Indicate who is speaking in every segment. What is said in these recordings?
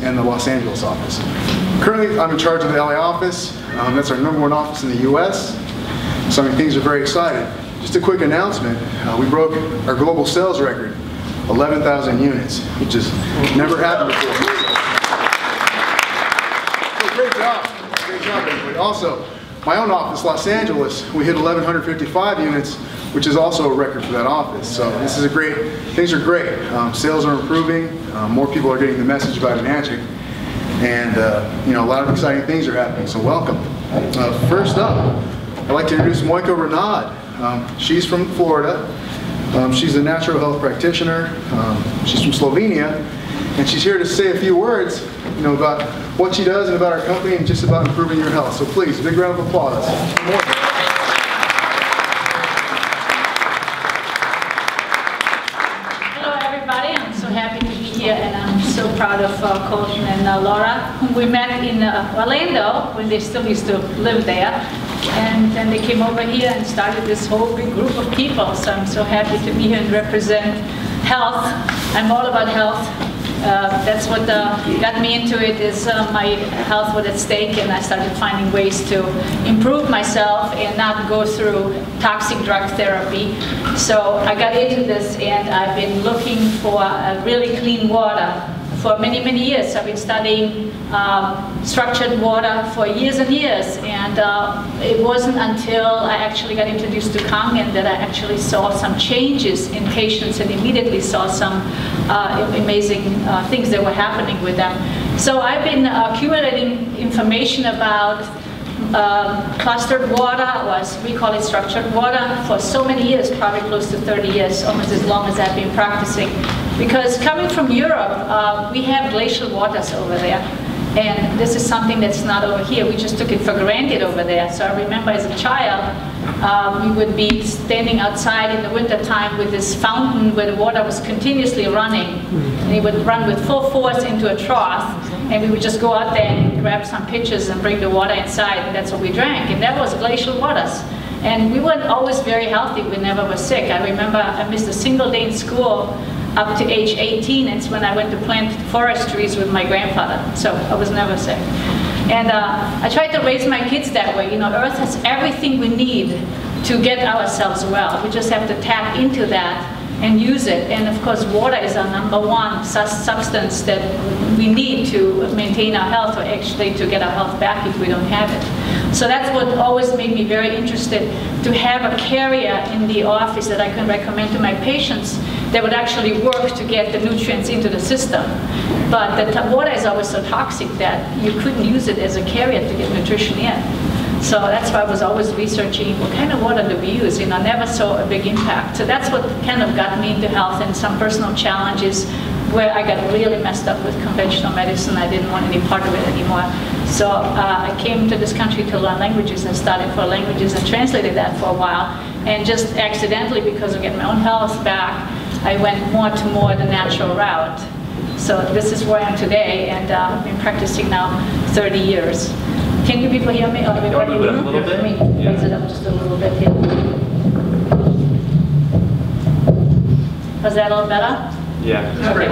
Speaker 1: and the Los Angeles office. Currently, I'm in charge of the LA office. That's our #1 office in the US. So I mean, things are very exciting. Just a quick announcement, we broke our global sales record, 11,000 units, which has never happened before. So great job everybody. Also, my own office, Los Angeles, we hit 1,155 units, which is also a record for that office. So this is things are great. Sales are improving, more people are getting the message about Enagic, and you know, a lot of exciting things are happening, so welcome. First up, I'd like to introduce Mojka Renaud. She's from Florida. She's a natural health practitioner. She's from Slovenia, and she's here to say a few words, you know, about what she does and about our company and just about improving your health. So please, big round of applause.
Speaker 2: Hello everybody, I'm so happy to be here, and I'm so proud of Colton and Laura, whom we met in Orlando when they still used to live there. And then they came over here and started this whole big group of people. So I'm so happy to be here and represent health. I'm all about health. That's what got me into it, is my health was at stake, and I started finding ways to improve myself and not go through toxic drug therapy. So I got into this, and I've been looking for really clean water for many, many years. I've been studying structured water for years and years, and it wasn't until I actually got introduced to Kangen that I actually saw some changes in patients and immediately saw some amazing things that were happening with them. So I've been accumulating information about clustered water, or as we call it, structured water, for so many years, probably close to 30 years, almost as long as I've been practicing. Because coming from Europe, we have glacial waters over there. And this is something that's not over here. We just took it for granted over there. So I remember as a child, we would be standing outside in the wintertime with this fountain where the water was continuously running. And it would run with full force into a trough. And we would just go out there and grab some pitchers and bring the water inside. And that's what we drank. And that was glacial waters. And we weren't always very healthy. We never were sick. I remember I missed a single day in school up to age 18. It's when I went to plant forest trees with my grandfather. So I was never sick. And I tried to raise my kids that way. You know, Earth has everything we need to get ourselves well. We just have to tap into that and use it. And of course, water is our #1 substance that we need to maintain our health, or actually to get our health back if we don't have it. So that's what always made me very interested, to have a carrier in the office that I can recommend to my patients that would actually work to get the nutrients into the system. But the water is always so toxic that you couldn't use it as a carrier to get nutrition in. So that's why I was always researching what kind of water do we use. You know, I never saw a big impact. So that's what kind of got me into health, and some personal challenges where I got really messed up with conventional medicine. I didn't want any part of it anymore. So I came to this country to learn languages and studied for languages and translated that for a while. And just accidentally, because of getting my own health back, I went more the natural route. So this is where I am today, and I've been practicing now 30 years. Can you people hear me? Oh, everybody?
Speaker 3: A little bit.
Speaker 2: Let me raise it up just a little bit here. Was that a little better?
Speaker 3: Yeah.
Speaker 2: Okay.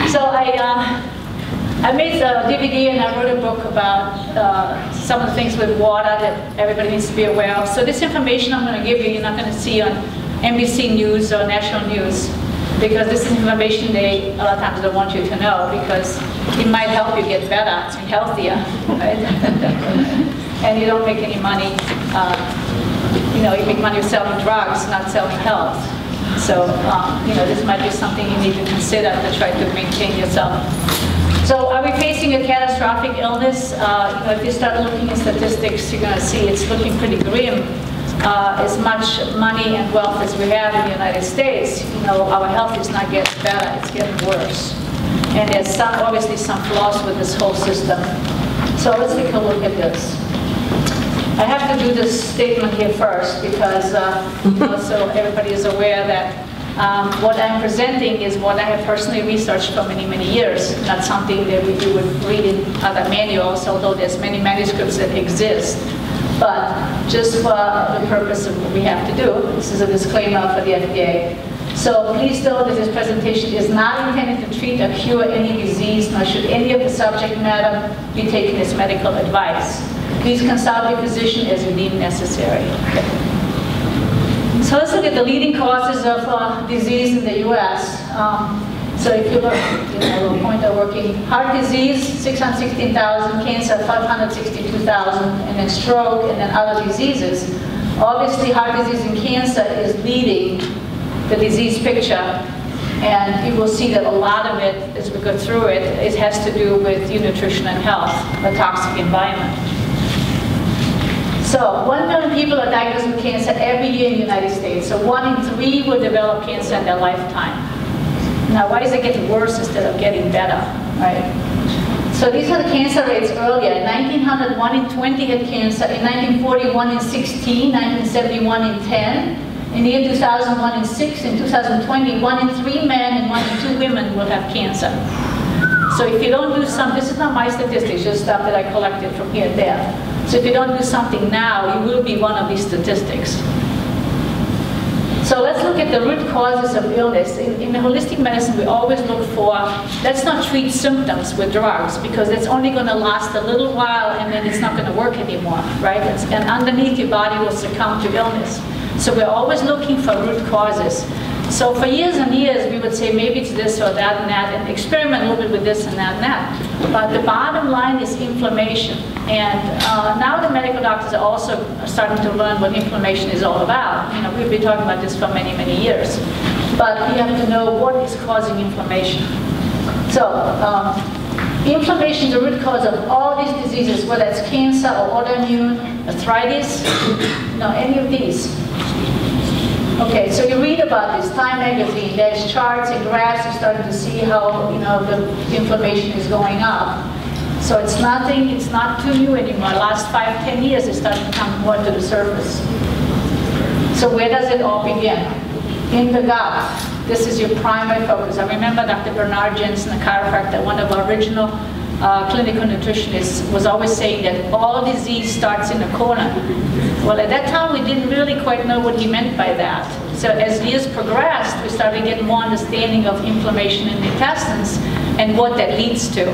Speaker 2: So I made a DVD and I wrote a book about some of the things with water that everybody needs to be aware of. So this information I'm going to give you, you're not going to see on NBC News or national news, because this is information they a lot of times don't want you to know, because it might help you get better and healthier, right? And you don't make any money. You know, you make money selling drugs, not selling health. So, you know, this might be something you need to consider to try to maintain yourself. So, are we facing a catastrophic illness? You know, if you start looking at statistics, you're going to see it's looking pretty grim. As much money and wealth as we have in the United States, you know, our health is not getting better, it's getting worse. And there's obviously some flaws with this whole system. So let's take a look at this. I have to do this statement here first because, you know, so everybody is aware that what I'm presenting is what I have personally researched for many, many years, not something that we would read in other manuals, although there's many manuscripts that exist. But just for the purpose of what we have to do, this is a disclaimer for the FDA. So please know that this presentation is not intended to treat or cure any disease, nor should any of the subject matter be taken as medical advice. Please consult your physician as you deem necessary. So let's look at the leading causes of disease in the U.S. So if you look, the point of working, heart disease, 616,000, cancer, 562,000, and then stroke, and then other diseases. Obviously, heart disease and cancer is leading the disease picture, and you will see that a lot of it, as we go through it, it has to do with your nutrition and health, the toxic environment. So 1 million people are diagnosed with cancer every year in the United States. So 1 in 3 will develop cancer in their lifetime. Now, why is it getting worse instead of getting better, right? So these are the cancer rates earlier. In 1900, 1 in 20 had cancer. In 1940, 1 in 16. 1970, 1 in 10. In the year 2000, 1 in 6. In 2020, 1 in 3 men and 1 in 2 women will have cancer. So if you don't do something, this is not my statistics, just stuff that I collected from here and there. So if you don't do something now, you will be one of these statistics. So let's look at the root causes of illness. In holistic medicine, we always look for, let's not treat symptoms with drugs, because it's only going to last a little while and then it's not going to work anymore, right? And underneath, your body will succumb to illness. So we're always looking for root causes. So for years and years, we would say maybe it's this or that and that, and experiment a little bit with this and that and that. But the bottom line is inflammation. And now the medical doctors are also starting to learn what inflammation is all about. We've been talking about this for many, many years. But you have to know what is causing inflammation. So inflammation is the root cause of all these diseases, whether it's cancer or autoimmune, arthritis, any of these. Okay, so you read about this, Time magazine, there's charts and graphs, you're starting to see how the inflammation is going up. So it's not too new anymore. Last 5-10 years it's starting to come more to the surface. So where does it all begin? In the gut. This is your primary focus. I remember Dr. Bernard Jensen, a chiropractor, one of our original clinical nutritionists, was always saying that all disease starts in the colon. Well, at that time, we didn't really quite know what he meant by that. So as years progressed, we started to get more understanding of inflammation in the intestines and what that leads to.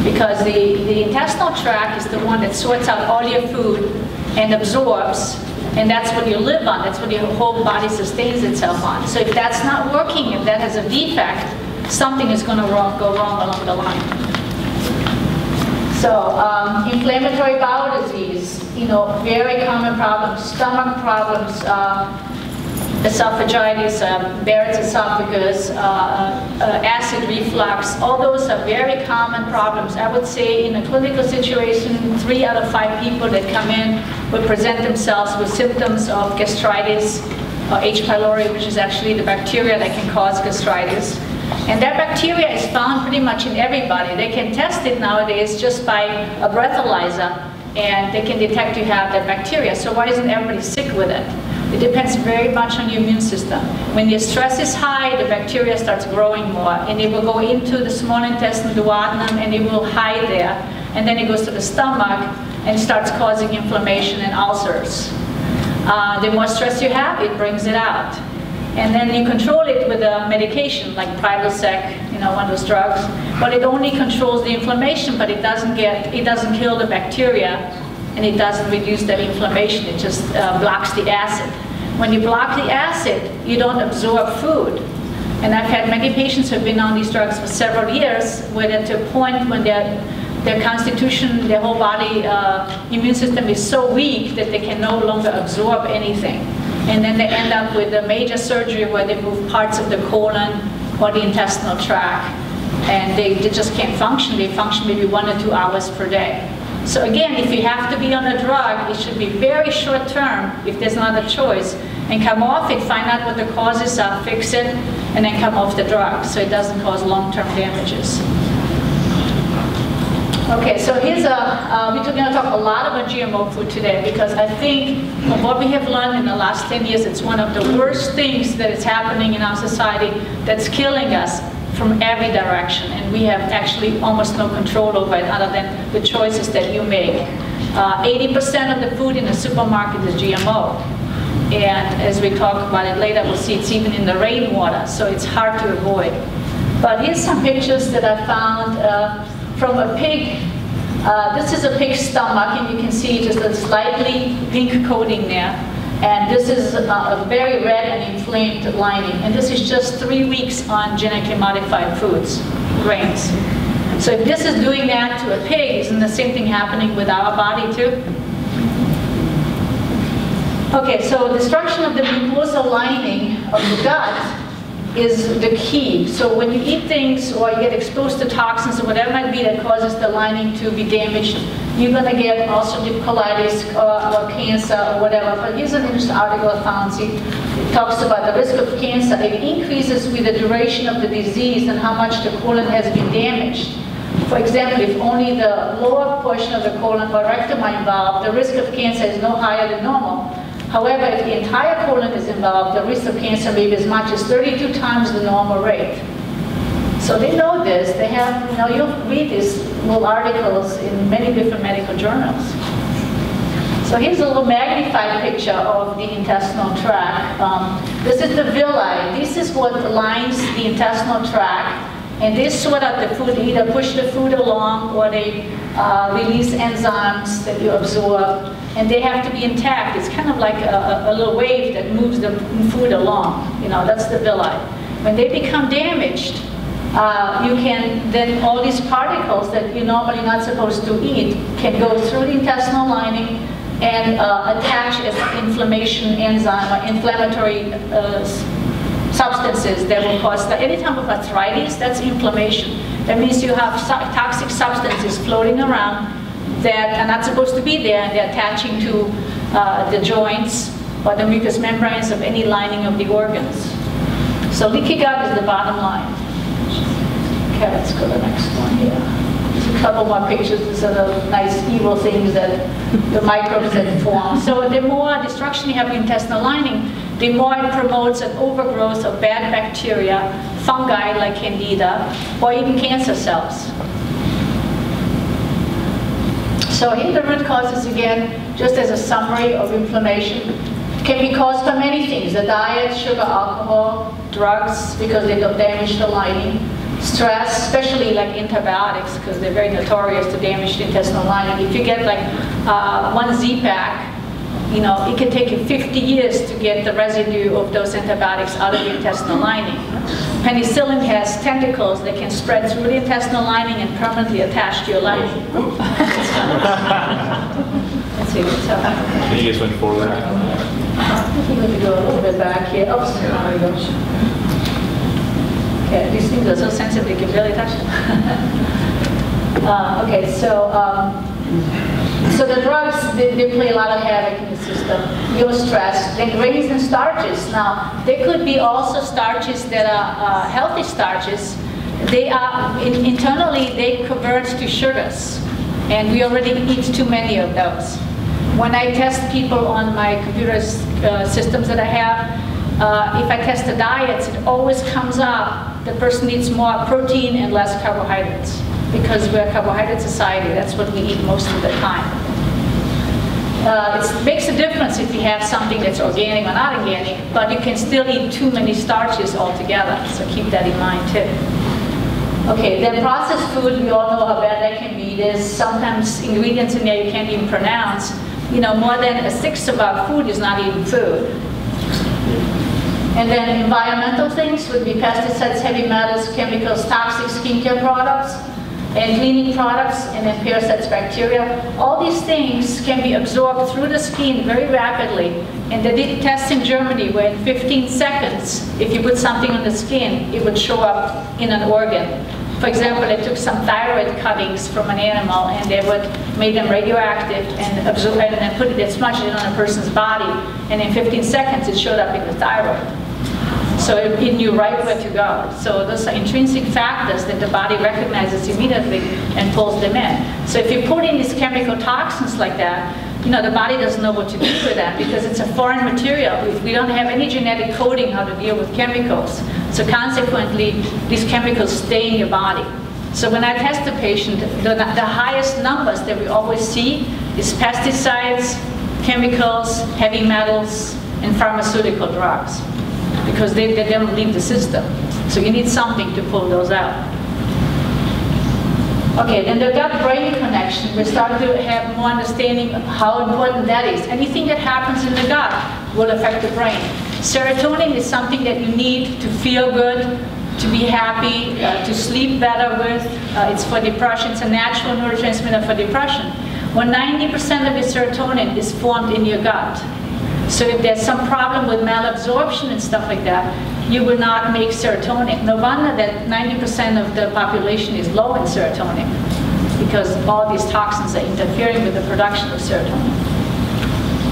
Speaker 2: Because the intestinal tract is the one that sorts out all your food and absorbs, and that's what you live on. That's what your whole body sustains itself on. So if that's not working, if that has a defect, something is going to go wrong along the line. So inflammatory bowel disease, very common problems, stomach problems, esophagitis, Barrett's esophagus, acid reflux, all those are very common problems. I would say in a clinical situation, 3 out of 5 people that come in will present themselves with symptoms of gastritis, or H. pylori, which is actually the bacteria that can cause gastritis. And that bacteria is found pretty much in everybody. They can test it nowadays just by a breathalyzer, and they can detect you have that bacteria. So why isn't everybody sick with it? It depends very much on your immune system. When your stress is high, the bacteria starts growing more, and it will go into the small intestine, duodenum, and it will hide there. And then it goes to the stomach and starts causing inflammation and ulcers. The more stress you have, it brings it out. And then you control it with a medication like Prilosec, one of those drugs. But it only controls the inflammation, but it doesn't kill the bacteria, and it doesn't reduce that inflammation. It just blocks the acid. When you block the acid, you don't absorb food. And I've had many patients who have been on these drugs for several years, where they're to a point when their constitution, their whole body immune system is so weak that they can no longer absorb anything. And then they end up with a major surgery where they move parts of the colon or the intestinal tract, and they just can't function. They function maybe 1 or 2 hours per day. So again, if you have to be on a drug, it should be very short term if there's not a choice, and come off it, find out what the causes are, fix it, and then come off the drug so it doesn't cause long-term damages. Okay, so here's we're going to talk a lot about GMO food today, because I think from what we have learned in the last 10 years, it's one of the worst things that is happening in our society that's killing us from every direction, and we have actually almost no control over it other than the choices that you make. 80% of the food in the supermarket is GMO. And as we talk about it later, we'll see it's even in the rainwater, so it's hard to avoid. But here's some pictures that I found from a pig. This is a pig's stomach, and you can see just a slightly pink coating there. And this is a very red and inflamed lining. And this is just 3 weeks on genetically modified foods, grains. So if this is doing that to a pig, isn't the same thing happening with our body too? Okay, so destruction of the mucosal lining of the gut is the key. So when you eat things or you get exposed to toxins or whatever it might be that causes the lining to be damaged, you're going to get ulcerative colitis or cancer or whatever. But here's an interesting article I found. See, it talks about the risk of cancer. It increases with the duration of the disease and how much the colon has been damaged. For example, if only the lower portion of the colon or rectum are involved, the risk of cancer is no higher than normal. However, if the entire colon is involved, the risk of cancer may be as much as 32 times the normal rate. So they know this. They have, you'll read these little articles in many different medical journals. So here's a little magnified picture of the intestinal tract. This is the villi. This is what lines the intestinal tract. And they sort out the food, either push the food along or they release enzymes that you absorb. And they have to be intact. It's kind of like a little wave that moves the food along. That's the villi. When they become damaged, then all these particles that you're normally not supposed to eat can go through the intestinal lining and attach as inflammation enzyme or inflammatory substances that will cause any type of arthritis. That's inflammation. That means you have toxic substances floating around that are not supposed to be there, and they're attaching to the joints or the mucous membranes of any lining of the organs. So leaky gut is the bottom line. Okay, let's go to the next one here. There's a couple more pictures. These are the nice evil things that the microbes that form. So the more destruction you have in the intestinal lining, the more it promotes an overgrowth of bad bacteria, fungi like Candida, or even cancer cells. So here the root causes, again, just as a summary of inflammation, can be caused by many things. The diet, sugar, alcohol, drugs, because they don't damage the lining, stress, especially like antibiotics, because they're very notorious to damage the intestinal lining. If you get like one Z-Pack, it can take you 50 years to get the residue of those antibiotics out of the intestinal lining. Penicillin has tentacles that can spread through the intestinal lining and permanently attach to your lining. Let's see what's up.
Speaker 3: Can you just went forward?
Speaker 2: I think we need to go a little bit back here. Oops, there we go. Okay, these things are so sensitive you can barely touch them. Okay, so the drugs, they play a lot of havoc in the system. Your stress, then grains and starches. Now, they could be also starches that are healthy starches. They are, internally, they convert to sugars. And we already eat too many of those. When I test people on my computer systems that I have, if I test the diets, it always comes up, the person needs more protein and less carbohydrates. Because we're a carbohydrate society, that's what we eat most of the time. It makes a difference if you have something that's organic or not organic, but you can still eat too many starches altogether, so keep that in mind too. Okay, then processed food, we all know how bad that can be. There's sometimes ingredients in there you can't even pronounce. More than a sixth of our food is not even food. And then environmental things would be pesticides, heavy metals, chemicals, toxic skincare products, and cleaning products, and then parasites, bacteria. All these things can be absorbed through the skin very rapidly. And they did tests in Germany where in 15 seconds, if you put something on the skin, it would show up in an organ. For example, they took some thyroid cuttings from an animal and they would make them radioactive and absorb it and then put it, smudged it on a person's body. And in 15 seconds, it showed up in the thyroid. So it knew right where to go. So those are intrinsic factors that the body recognizes immediately and pulls them in. So if you put in these chemical toxins like that, the body doesn't know what to do with that because it's a foreign material. We don't have any genetic coding how to deal with chemicals. So consequently, these chemicals stay in your body. So when I test a patient, the highest numbers that we always see is pesticides, chemicals, heavy metals, and pharmaceutical drugs, because they don't leave the system. So you need something to pull those out. Okay, then the gut-brain connection, we start to have more understanding of how important that is. Anything that happens in the gut will affect the brain. Serotonin is something that you need to feel good, to be happy, to sleep better with. It's for depression. It's a natural neurotransmitter for depression. When 90% of your serotonin is formed in your gut. So if there's some problem with malabsorption and stuff like that, you will not make serotonin. No wonder that 90% of the population is low in serotonin, because all these toxins are interfering with the production of serotonin.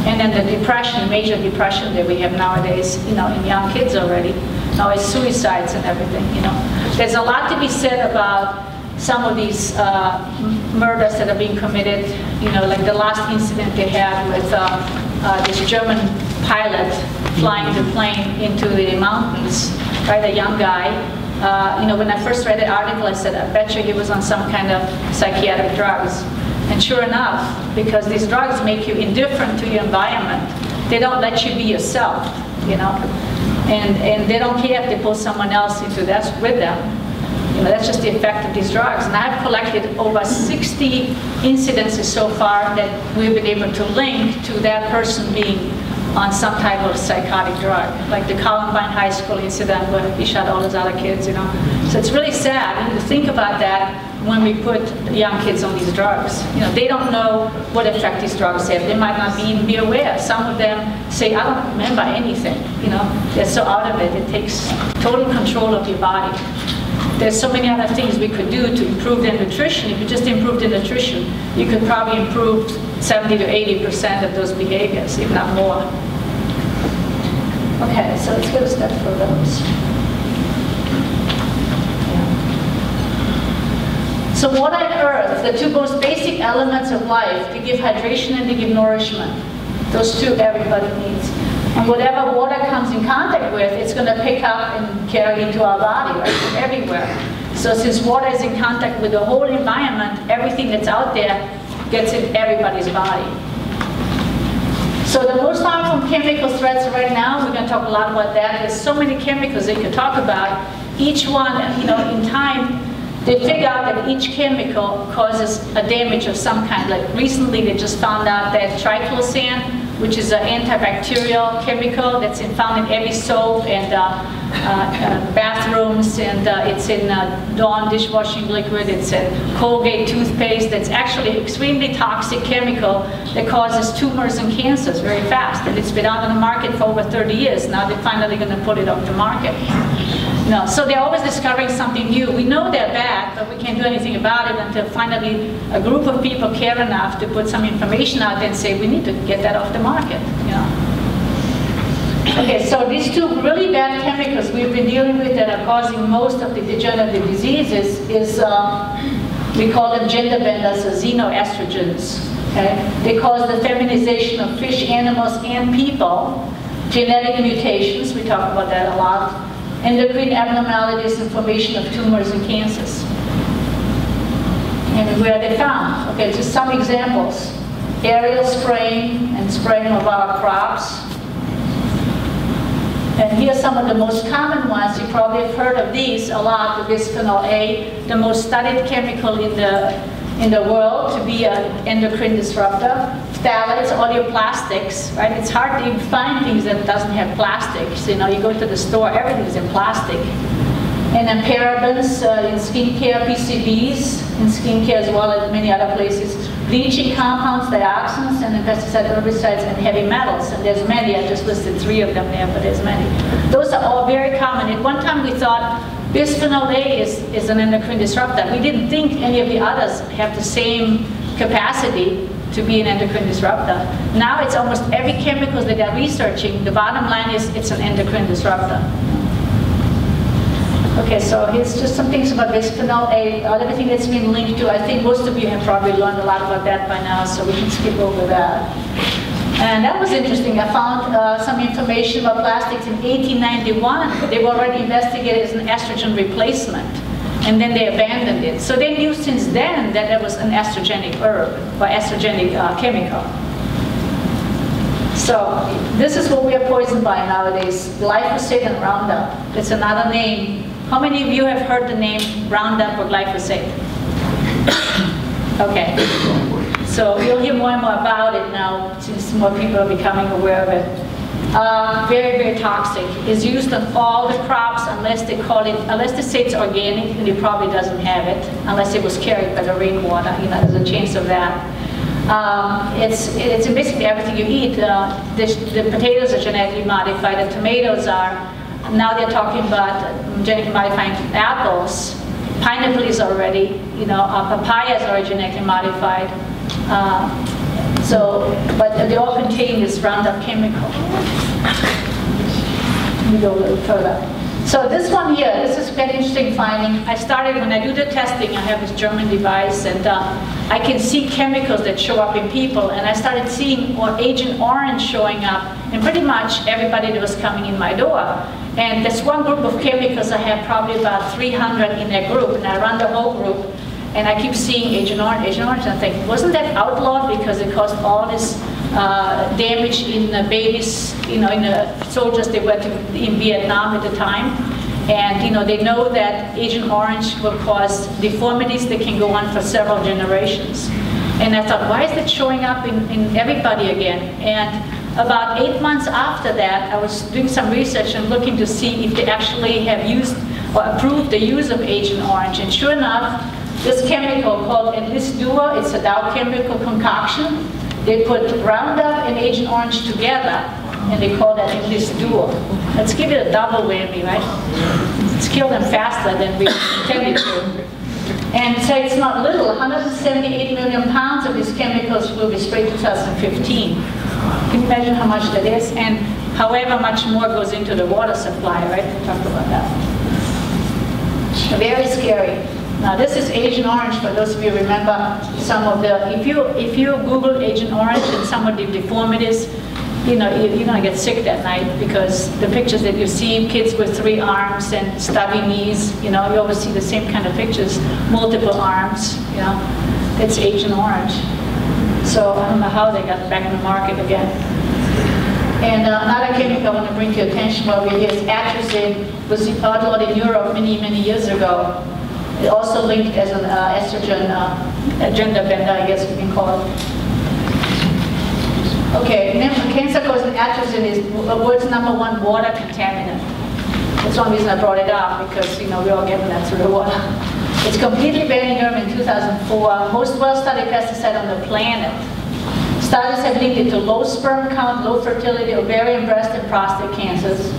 Speaker 2: And then the depression, major depression that we have nowadays, in young kids already. Now it's suicides and everything, There's a lot to be said about some of these murders that are being committed, like the last incident they had with this German pilot flying the plane into the mountains, right, a young guy. When I first read the article, I said, I bet you he was on some kind of psychiatric drugs. And sure enough, because these drugs make you indifferent to your environment, they don't let you be yourself, and they don't care if they pull someone else into that with them. That's just the effect of these drugs. And I've collected over 60 incidences so far that we've been able to link to that person being on some type of psychotic drug, like the Columbine High School incident where he shot all those other kids, So it's really sad to think about that when we put young kids on these drugs. They don't know what effect these drugs have. They might not even be aware. Some of them say, I don't remember anything. They're so out of it. It takes total control of your body. There's so many other things we could do to improve their nutrition. If you just improve the nutrition, you could probably improve 70 to 80% of those behaviors, if not more. Okay, so let's go a step further. So water and earth, the two most basic elements of life, to give hydration and to give nourishment. Those two everybody needs. And whatever water comes in contact with, it's going to pick up and carry into our body, right, from everywhere. So since water is in contact with the whole environment, everything that's out there gets in everybody's body. So the most harmful chemical threats right now, we're going to talk a lot about that. There's so many chemicals they could talk about. Each one, in time, they figure out that each chemical causes a damage of some kind. Like recently, they just found out that triclosan, which is an antibacterial chemical that's found in every soap and bathrooms, and it's in Dawn dishwashing liquid, it's in Colgate toothpaste. That's actually an extremely toxic chemical that causes tumors and cancers very fast. And it's been out on the market for over 30 years. Now they're finally going to put it off the market. So they're always discovering something new. We know they're bad, but we can't do anything about it until finally a group of people care enough to put some information out there and say, we need to get that off the market. Okay, so these two really bad chemicals we've been dealing with that are causing most of the degenerative diseases is, we call them gender benders or xenoestrogens. Okay? They cause the feminization of fish, animals, and people, genetic mutations, we talk about that a lot, endocrine abnormalities and formation of tumors and cancers. And where are they found? Okay, just some examples. Aerial spraying and spraying of our crops. And here are some of the most common ones. You probably have heard of these a lot, the bisphenol A, the most studied chemical in the world to be an endocrine disruptor. Phthalates, all your plastics, right? It's hard to even find things that doesn't have plastics. You go to the store, everything's in plastic. And then parabens in skincare, PCBs in skincare as well as many other places. Bleaching compounds, dioxins, and pesticides, herbicides, and heavy metals. And there's many. I just listed 3 of them there, but there's many. Those are all very common. At one time we thought bisphenol A is an endocrine disruptor. We didn't think any of the others have the same capacity to be an endocrine disruptor. Now it's almost every chemical that they're researching. The bottom line is it's an endocrine disruptor. Okay, so here's just some things about bisphenol A, everything that's been linked to. I think most of you have probably learned a lot about that by now, so we can skip over that. And that was interesting. I found some information about plastics in 1891. They were already investigated as an estrogen replacement, and then they abandoned it. So they knew since then that it was an estrogenic herb, or estrogenic chemical. So this is what we are poisoned by nowadays, glyphosate and Roundup. It's another name. How many of you have heard the name Roundup or glyphosate? Okay. So you'll hear more and more about it now since more people are becoming aware of it. Very, very toxic. It's used on all the crops unless they call it, unless they say it's organic, and it probably doesn't have it, unless it was carried by the rainwater. You know, there's a chance of that. It's in basically everything you eat. The potatoes are genetically modified, the tomatoes are. Now they're talking about genetically modifying apples. Pineapple is already, you know, papaya is already genetically modified. But they all contain this Roundup chemical. Let me go a little further. So this one here, this is quite interesting finding. I started, when I do the testing, I have this German device, and I can see chemicals that show up in people, and I started seeing Agent Orange showing up in pretty much everybody that was coming in my door. And this one group of chemicals, I have probably about 300 in that group, and I run the whole group. And I keep seeing Agent Orange, and I think, wasn't that outlawed because it caused all this damage in babies, you know, in the soldiers they were in Vietnam at the time. And you know, they know that Agent Orange will cause deformities that can go on for several generations. And I thought, why is it showing up in everybody again? And about 8 months after that, I was doing some research and looking to see if they actually have used or approved the use of Agent Orange. And sure enough, this chemical called Enlist Duo, it's a Dow Chemical concoction. They put Roundup and Agent Orange together, and they call that Enlist Duo. Let's give it a double whammy, right? Let's kill them faster than we intended to. And so it's not little, 178 million pounds of these chemicals will be sprayed in 2015. Can you imagine how much that is? And however much more goes into the water supply, right? We'll talk about that. Very scary. Now this is Agent Orange, for those of you who remember some of the, if you Google Agent Orange and some of the deformities, you know, you're gonna get sick that night because the pictures that you see, kids with 3 arms and stubby knees, you know, you always see the same kind of pictures, multiple arms, you know, it's Agent Orange. So I don't know how they got back in the market again. And another chemical I want to bring to your attention while we're here is atrazine. It was outlawed in Europe many, many years ago. It also linked as an estrogen agenda bender, I guess we can call it. Okay, cancer-causing atrazine is the world's #1 water contaminant. That's one reason I brought it up, because you know we're all getting that through the water. It's completely banned in Europe in 2004. Most well-studied pesticide on the planet. Studies have linked it to low sperm count, low fertility, ovarian, breast, and prostate cancers.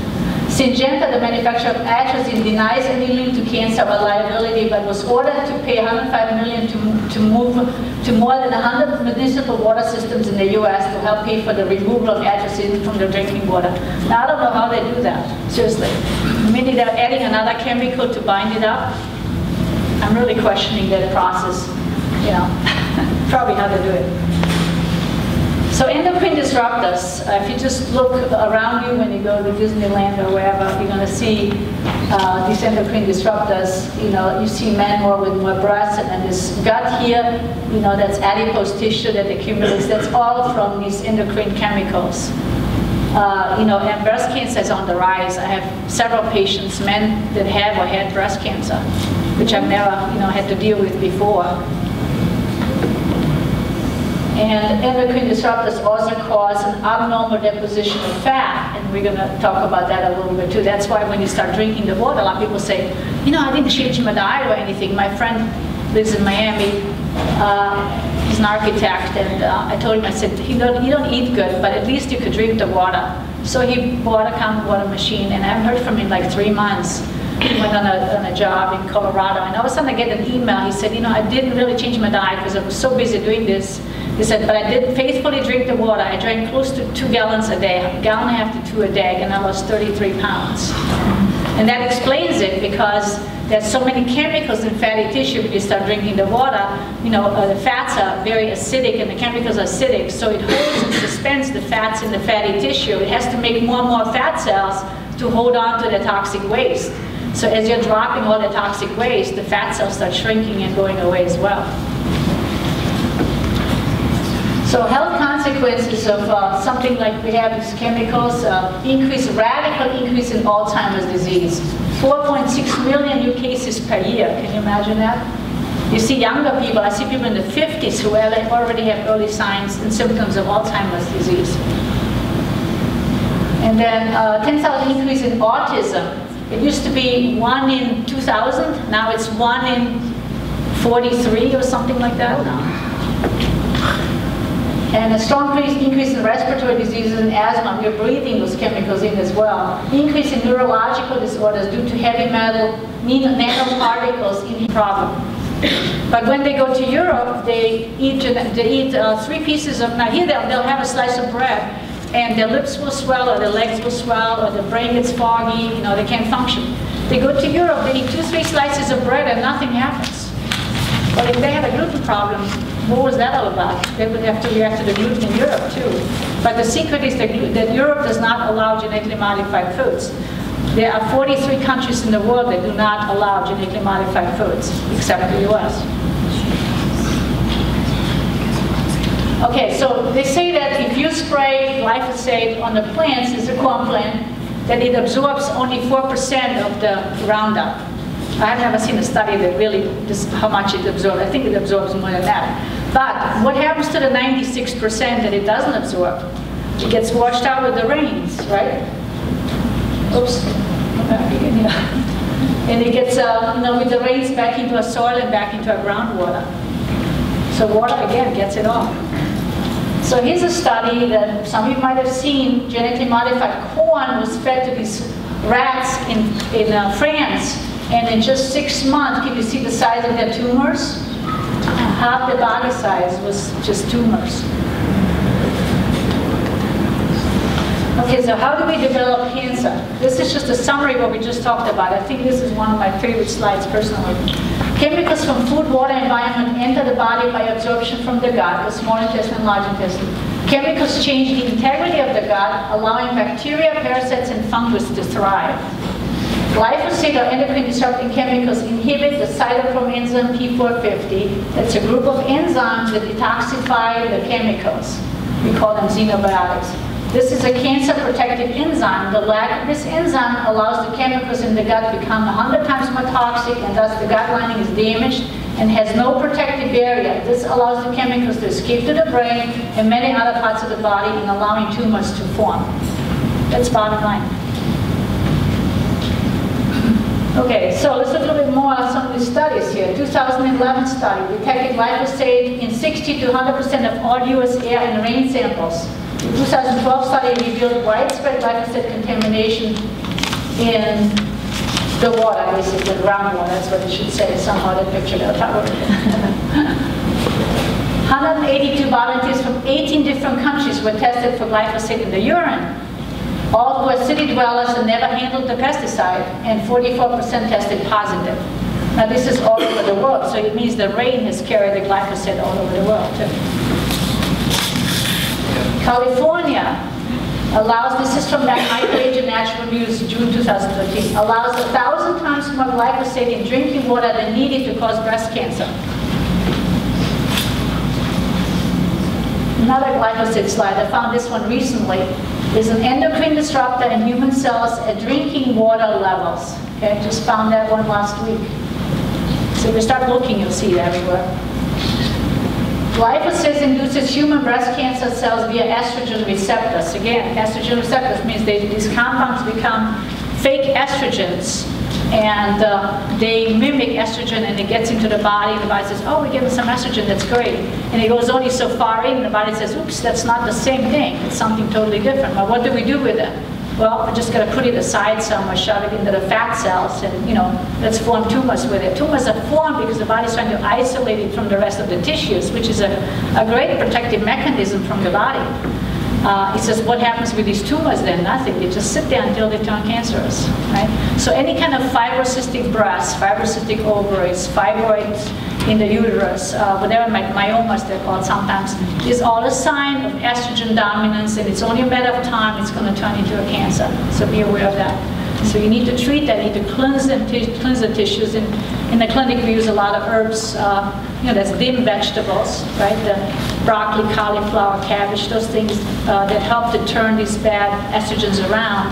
Speaker 2: Syngenta, the manufacturer of atrazine, denies any link to cancer or liability, but was ordered to pay $105 million to move to more than 100 municipal water systems in the U.S. to help pay for the removal of atrazine from their drinking water. Now, I don't know how they do that, seriously. Maybe they're adding another chemical to bind it up. I'm really questioning that process, you know, probably how they do it. So endocrine disruptors, if you just look around you when you go to Disneyland or wherever, you're going to see these endocrine disruptors. You know, you see men with more breasts, and then this gut here, you know, that's adipose tissue that accumulates. That's all from these endocrine chemicals. You know, and breast cancer is on the rise. I have several patients, men that have or had breast cancer, which I've never, you know, had to deal with before. And endocrine disruptors also cause an abnormal deposition of fat, and we're going to talk about that a little bit too. That's why when you start drinking the water, a lot of people say, you know, I didn't change my diet or anything. My friend lives in Miami. He's an architect, and I told him, I said, you don't eat good, but at least you could drink the water. So he bought a common water machine, and I haven't heard from him in like 3 months. He went on a job in Colorado, and all of a sudden I get an email. He said, you know, I didn't really change my diet because I was so busy doing this. He said, but I did faithfully drink the water. I drank close to 2 gallons a day, 1.5 gallons to 2 a day, and I lost 33 pounds. And that explains it, because there's so many chemicals in fatty tissue. When you start drinking the water, you know, the fats are very acidic and the chemicals are acidic, so it holds and suspends the fats in the fatty tissue. It has to make more and more fat cells to hold on to the toxic waste. So as you're dropping all the toxic waste, the fat cells start shrinking and going away as well. So health consequences consequences of something like we have these chemicals, radical increase in Alzheimer's disease. 4.6 million new cases per year. Can you imagine that? You see younger people, I see people in the 50s who already have early signs and symptoms of Alzheimer's disease. And then 10,000 increase in autism. It used to be 1 in 2,000, now it's 1 in 43 or something like that. And a strong increase in respiratory diseases and asthma. We're breathing those chemicals in as well. Increase in neurological disorders due to heavy metal nanoparticles in the problem. But when they go to Europe, they eat 3 pieces of, now here they'll have a slice of bread, and their lips will swell, or their legs will swell, or their brain gets foggy, you know, they can't function. They go to Europe, they eat 2-3 slices of bread, and nothing happens. But if they had a gluten problem, what was that all about? They would have to react to the gluten in Europe too. But the secret is that Europe does not allow genetically modified foods. There are 43 countries in the world that do not allow genetically modified foods, except the US. Okay, so they say that if you spray glyphosate on the plants, it's a corn plant, that it absorbs only 4% of the Roundup. I've never seen a study that really, how much it absorbs. I think it absorbs more than that. But what happens to the 96% that it doesn't absorb? It gets washed out with the rains, right? Oops. And it gets, with the rains back into our soil and back into our groundwater. So water, again, gets it all. So here's a study that some of you might have seen. Genetically modified corn was fed to these rats in France. And in just 6 months, can you see the size of their tumors? Half the body size was just tumors. Okay, so how do we develop cancer? This is just a summary of what we just talked about. I think this is one of my favorite slides personally. Chemicals from food, water, environment enter the body by absorption from the gut, the small intestine and large intestine. Chemicals change the integrity of the gut, allowing bacteria, parasites, and fungus to thrive. Glyphosate or endocrine disrupting chemicals inhibit the cytochrome enzyme P450. That's a group of enzymes that detoxify the chemicals. We call them xenobiotics. This is a cancer protective enzyme. The lack of this enzyme allows the chemicals in the gut to become 100 times more toxic, and thus the gut lining is damaged and has no protective barrier. This allows the chemicals to escape to the brain and many other parts of the body and allowing tumors to form. That's bottom line. Okay, so let's look a little bit more at some of the studies here. 2011 study detected glyphosate in 60 to 100% of all US air and rain samples. The 2012 study revealed widespread glyphosate contamination in the water, basically groundwater, that's what it should say, somehow that picture got covered. 182 volunteers from 18 different countries were tested for glyphosate in the urine. All were city dwellers and never handled the pesticide, and 44% tested positive. Now this is all over the world, so it means the rain has carried the glyphosate all over the world too. California allows, this is from that Hyperage in Natural News, June 2013, allows 1,000 times more glyphosate in drinking water than needed to cause breast cancer. Another glyphosate slide, I found this one recently, is an endocrine disruptor in human cells at drinking water levels. Okay, just found that one last week. So if you start looking, you'll see it everywhere. Glyphosate induces human breast cancer cells via estrogen receptors. Again, estrogen receptors means these compounds become fake estrogens, and they mimic estrogen, and it gets into the body, and the body says, oh, we're giving some estrogen, that's great. And it goes only so far in, and the body says, oops, that's not the same thing, it's something totally different. But what do we do with it? Well, we're just going to put it aside somewhere, shove it into the fat cells, and let's form tumors with it. Tumors are formed because the body's trying to isolate it from the rest of the tissues, which is a great protective mechanism from the body. He says, what happens with these tumors then? Nothing. They just sit there until they turn cancerous, right? So any kind of fibrocystic breasts, fibrocystic ovaries, fibroids in the uterus, whatever myomas they're called sometimes, is all a sign of estrogen dominance, and it's only a matter of time it's going to turn into a cancer. So be aware of that. So you need to treat that, you need to cleanse the tissues. In the clinic we use a lot of herbs, that's dim vegetables, right? broccoli, cauliflower, cabbage, those things that help to turn these bad estrogens around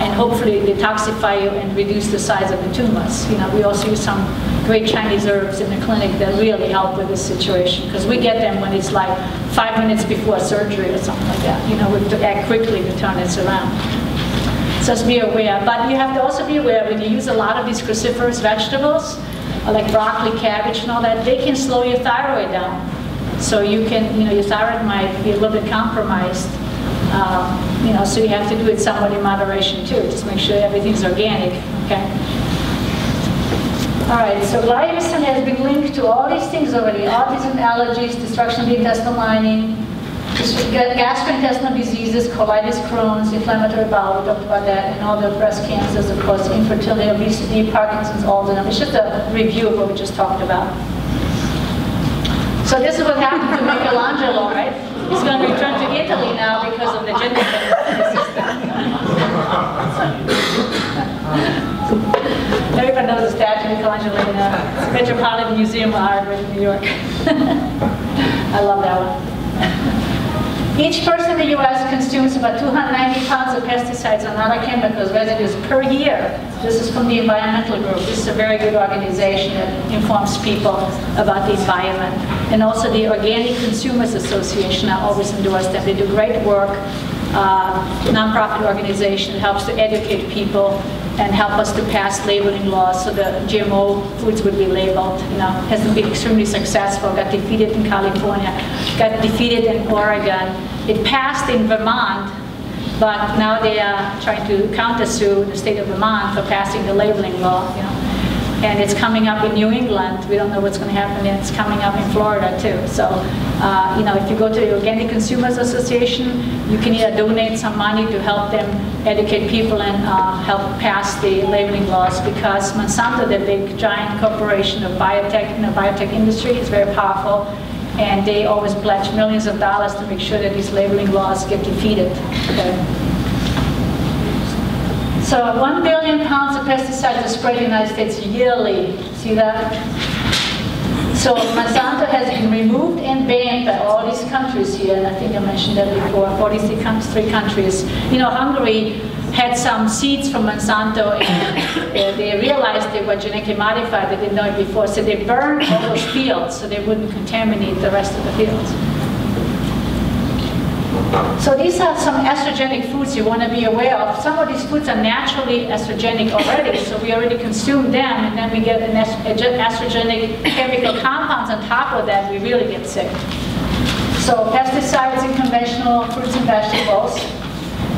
Speaker 2: and hopefully detoxify you and reduce the size of the tumors. You know, we also use some great Chinese herbs in the clinic that really help with this situation, because we get them when it's like 5 minutes before surgery or something like that. You know, we have to act quickly to turn this around. So just be aware. But you have to also be aware when you use a lot of these cruciferous vegetables, like broccoli, cabbage, and all that, they can slow your thyroid down. So you can, you know, your thyroid might be a little bit compromised. You know, so you have to do it somewhat in moderation too. Just make sure everything's organic, okay? All right, so glyphosate has been linked to all these things already: autism, allergies, destruction of the intestinal lining, gastrointestinal diseases, colitis, Crohn's, inflammatory bowel, we talked about that, and all the breast cancers, of course, infertility, obesity, Parkinson's, Alzheimer's. It's just a review of what we just talked about. So this is what happened to Michelangelo, right? He's going to return to Italy now because of the gender system. Everyone knows the statue of Michelangelo in the Metropolitan Museum of Art in New York. I love that one. Each person in the U.S. consumes about 290 pounds of pesticides and other chemicals residues per year. This is from the environmental group. This is a very good organization that informs people about the environment. And also the Organic Consumers Association, I always endorse them. They do great work. Nonprofit organization that helps to educate people and help us to pass labeling laws so the GMO foods would be labeled. You know, has been extremely successful. Got defeated in California, got defeated in Oregon. It passed in Vermont, but now they are trying to countersue the state of Vermont for passing the labeling law. You know, and it's coming up in New England. We don't know what's going to happen. And it's coming up in Florida too. So, you know, if you go to the Organic Consumers Association, you can either donate some money to help them educate people and help pass the labeling laws, because Monsanto, the big giant corporation of biotech, in the biotech industry, is very powerful, and they always pledge millions of dollars to make sure that these labeling laws get defeated. Okay. So 1 billion pounds of pesticides are sprayed in the United States yearly. See that? So Monsanto has been removed and banned by all these countries here, and I think I mentioned that before, 43 countries. You know, Hungary had some seeds from Monsanto, and they realized they were genetically modified. They didn't know it before, so they burned all those fields so they wouldn't contaminate the rest of the fields. So these are some estrogenic foods you want to be aware of. Some of these foods are naturally estrogenic already, so we already consume them, and then we get an estrogenic chemical compounds on top of that, we really get sick. So pesticides in conventional fruits and vegetables,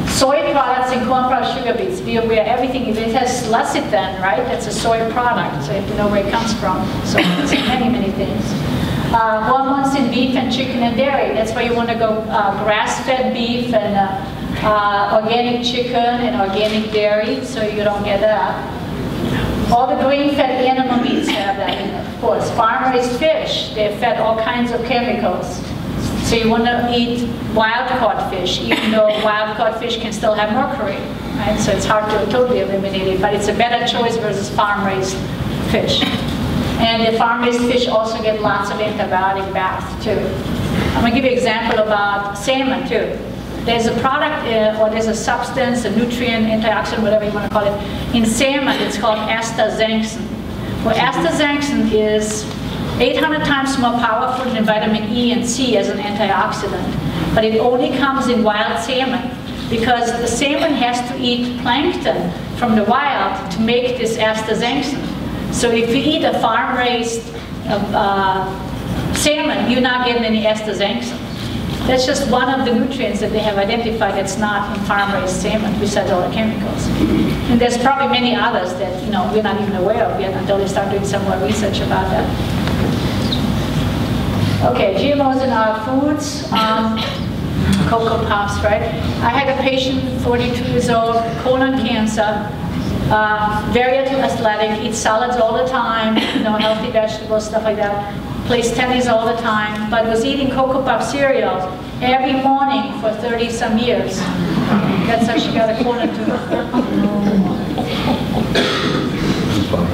Speaker 2: soy products and corn products, sugar beets. Be aware, everything, if it has lecithin, right, that's a soy product, so you have to know where it comes from. So it's many, many things. Hormones in beef and chicken and dairy. That's why you want to go grass-fed beef and organic chicken and organic dairy, so you don't get that. All the grain-fed animal meats have that in it, of course. Farm-raised fish, they're fed all kinds of chemicals. So you want to eat wild-caught fish, even though wild-caught fish can still have mercury, right? So it's hard to totally eliminate it, but it's a better choice versus farm-raised fish. And the farm-raised fish also get lots of antibiotic baths too. I'm going to give you an example about salmon too. There's a product, or there's a substance, a nutrient, antioxidant, whatever you want to call it, in salmon. It's called astaxanthin. Well, astaxanthin is 800 times more powerful than vitamin E and C as an antioxidant. But it only comes in wild salmon, because the salmon has to eat plankton from the wild to make this astaxanthin. So if you eat a farm-raised salmon, you're not getting any astaxanthin. That's just one of the nutrients that they have identified that's not in farm-raised salmon, besides all the chemicals. And there's probably many others that, you know, we're not even aware of yet until they start doing some more research about that. Okay, GMOs in our foods. Cocoa puffs, right? I had a patient, 42 years old, colon cancer. Very athletic, eats salads all the time, you know, healthy vegetables, stuff like that. Plays tennis all the time, but was eating Cocoa Puff cereal every morning for 30-some years. That's how she got a colon tumor.
Speaker 3: funny.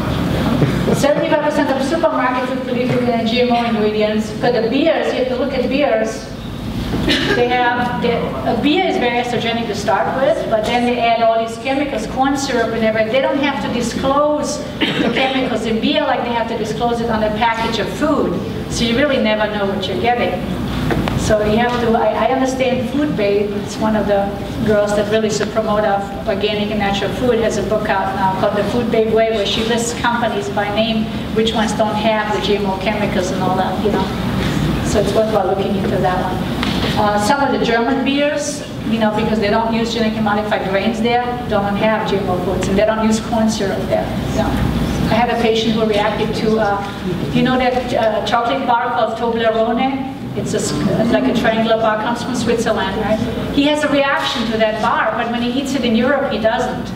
Speaker 2: 75% of supermarkets are producing GMO ingredients. For the beers, you have to look at beers. They have, a beer is very estrogenic to start with, but then they add all these chemicals, corn syrup and everything. They don't have to disclose the chemicals in beer like they have to disclose it on a package of food. So you really never know what you're getting. So you have to, I understand Food Babe, it's one of the girls that really is a promoter of organic and natural food, has a book out now called The Food Babe Way, where she lists companies by name, which ones don't have the GMO chemicals and all that, you know. So it's worthwhile looking into that one. Some of the German beers, you know, because they don't use genetically modified grains there, don't have GMO foods, and they don't use corn syrup there. You know. I had a patient who reacted to, you know that chocolate bar called Toblerone? It's like a triangular bar, comes from Switzerland, right? He has a reaction to that bar, but when he eats it in Europe, he doesn't.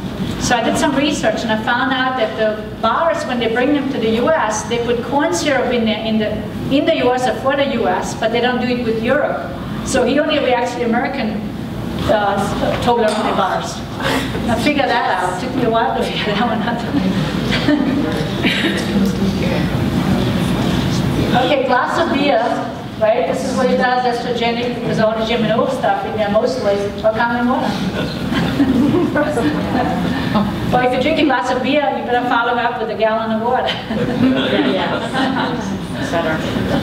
Speaker 2: So I did some research, and I found out that the bars, when they bring them to the U.S., they put corn syrup in the U.S. or for the U.S., but they don't do it with Europe. So he only reacts to the American Toblerone bars. Now figure that out. It took me a while to figure that one out. Okay, glass of beer. Right? This is what it does, estrogenic, because all the GMO stuff in there mostly, or common water. Well, if you drink a glass of beer, you better follow up with a gallon of water.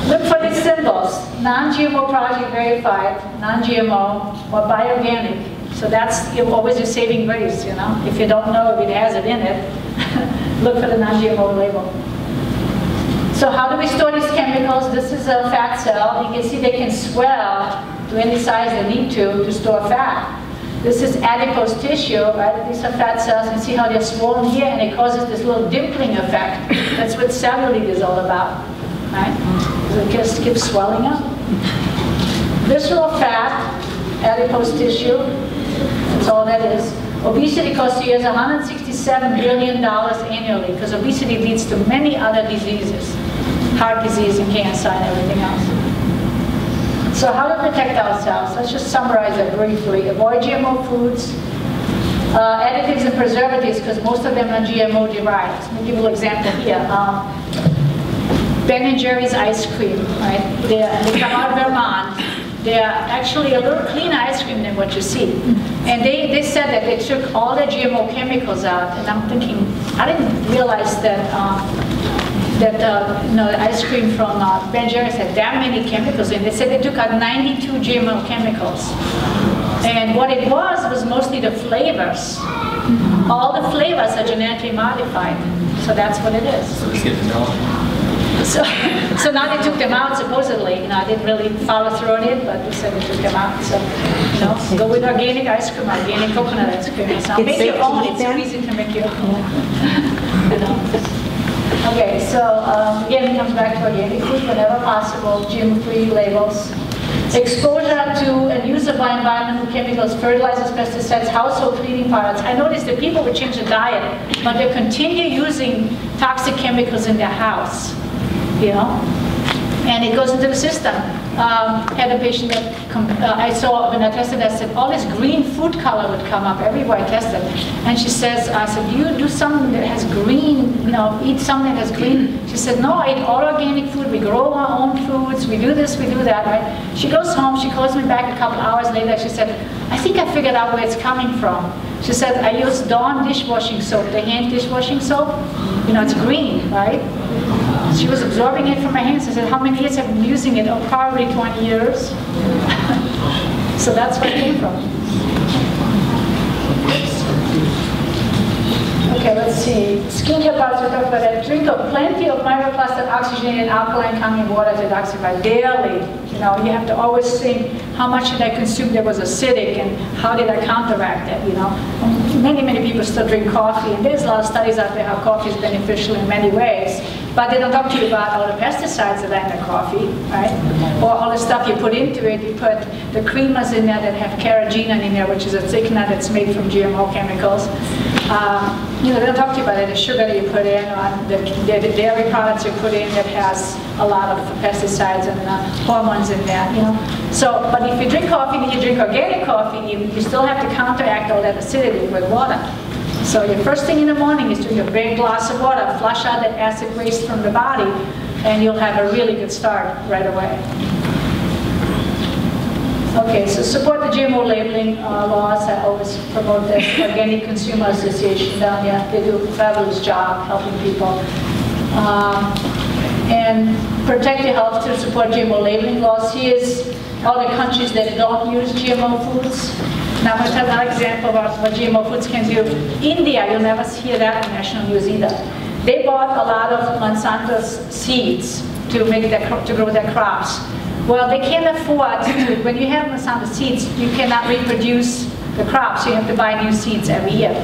Speaker 2: Look for these symbols. Non-GMO project verified, non-GMO, or bioorganic. So that's always a saving grace, you know? If you don't know if it has it in it, look for the non-GMO label. So how do we store these chemicals? This is a fat cell. You can see they can swell to any size they need to store fat. This is adipose tissue, right? These are fat cells. You see how they're swollen here, and it causes this little dimpling effect. That's what cellulite is all about, right? So it just keeps swelling up. Visceral fat, adipose tissue, that's all that is. Obesity costs you $167 billion annually, because obesity leads to many other diseases, heart disease and cancer and everything else. So how to protect ourselves? Let's just summarize that briefly. Avoid GMO foods, additives and preservatives, because most of them are GMO derived. Let me give you a little example here. Ben & Jerry's ice cream, right? They come out of Vermont. They're actually a little cleaner ice cream than what you see. And they said that they took all the GMO chemicals out, and I'm thinking, I didn't realize that you know, the ice cream from Ben & Jerry's had that many chemicals in it. They said they took out 92 GMO chemicals. And what it was mostly the flavors. All the flavors are genetically modified. So that's what it is.
Speaker 3: So we get to know.
Speaker 2: So now they took them out, supposedly. You know, I didn't really follow through on it, but they said they took them out. So, you know, go with organic ice cream, organic coconut ice cream. So make your own. It's so easy to make your own. You know. Okay, so again, it comes back to organic food whenever possible, GMO-free labels. Exposure to and use of environmental chemicals, fertilizers, pesticides, household cleaning products. I noticed that people would change their diet, but they continue using toxic chemicals in their house. You know, and it goes into the system. Had a patient that I saw when I tested, I said, all this green food color would come up everywhere I tested. And she says, I said, do you do something that has green, you know, eat something that has green? She said, no, I eat all organic food. We grow our own foods. We do this, we do that, right? She goes home, she calls me back a couple hours later. She said, I think I figured out where it's coming from. She said, I use Dawn dishwashing soap, the hand dishwashing soap. You know, it's green, right? She was absorbing it from my hands. I said, how many years have you been using it? Oh, probably 20 years. So that's where it came from. Okay, let's see. Skincare products, we talked about that. Drink plenty of microplastic oxygenated alkaline calming water to detoxify daily. You know, you have to always think, how much did I consume that was acidic, and how did I counteract that, you know? Many, many people still drink coffee, and there's a lot of studies out there how coffee is beneficial in many ways, but they don't talk to you about all the pesticides that are in the coffee, right? Or all the stuff you put into it. You put the creamers in there that have carrageenan in there, which is a thickener that's made from GMO chemicals. You know, they don't talk to you about it, the sugar that you put in, or the dairy products you put in that has a lot of pesticides and hormones in there, you know. So, but if you drink coffee and you drink organic coffee, you still have to counteract all that acidity with water. So your first thing in the morning is drink a big glass of water, flush out the acid waste from the body, and you'll have a really good start right away. Okay, so support the GMO labeling laws. I always promote this. Organic Consumer Association down here. They do a fabulous job helping people. And protect the health to support GMO labeling laws. Here's all the countries that don't use GMO foods. Now I'm going to tell another example about what GMO foods can do. India, you'll never hear that on national news either. They bought a lot of Monsanto's seeds to grow their crops. Well, they can't afford to, when you have Monsanto seeds, you cannot reproduce the crops. You have to buy new seeds every year.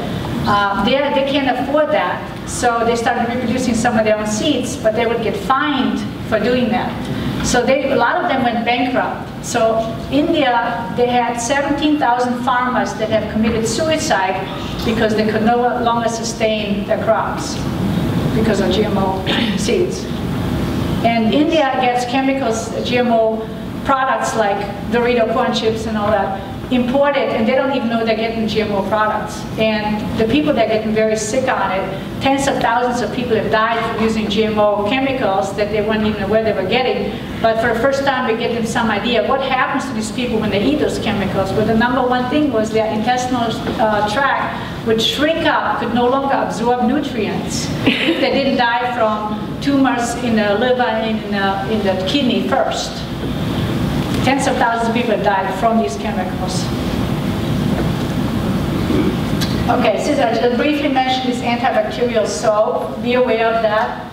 Speaker 2: They can't afford that, so they started reproducing some of their own seeds, but they would get fined for doing that. So a lot of them went bankrupt. So India, they had 17,000 farmers that have committed suicide because they could no longer sustain their crops because of GMO seeds. And India gets chemicals, GMO products like Dorito corn chips and all that, imported, and they don't even know they're getting GMO products. And the people that are getting very sick on it, tens of thousands of people have died from using GMO chemicals that they weren't even aware they were getting. But for the first time, we get them some idea what happens to these people when they eat those chemicals. Well, the number one thing was their intestinal tract would shrink up, could no longer absorb nutrients. If they didn't die from tumors in the liver and in the kidney first. Tens of thousands of people have died from these chemicals. Okay, so I just briefly mentioned this antibacterial soap. Be aware of that.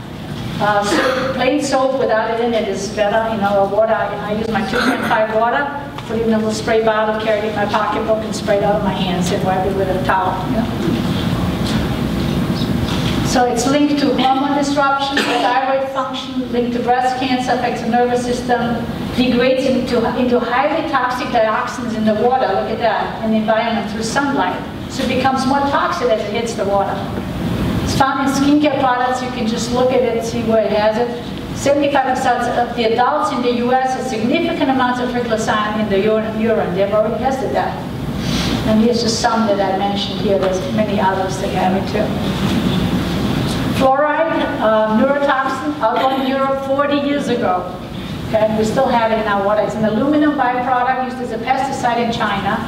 Speaker 2: So plain soap without it in it is better. You know, water, I use my 2.5 water, put it in a little spray bottle, carry it in my pocketbook, and spray it out of my hands and wipe it with a towel. You know? So it's linked to hormone disruption, thyroid function, linked to breast cancer, affects the nervous system, degrades into highly toxic dioxins in the water, look at that, in the environment through sunlight. So it becomes more toxic as it hits the water. It's found in skincare products. You can just look at it, see where it has it. 75% of the adults in the US have significant amounts of triglyceride in the urine. They've already tested that. And here's just some that I mentioned here. There's many others that have it too. Fluoride, neurotoxin, outlawed in Europe 40 years ago. Okay, we still have it in our water. It's an aluminum byproduct used as a pesticide in China.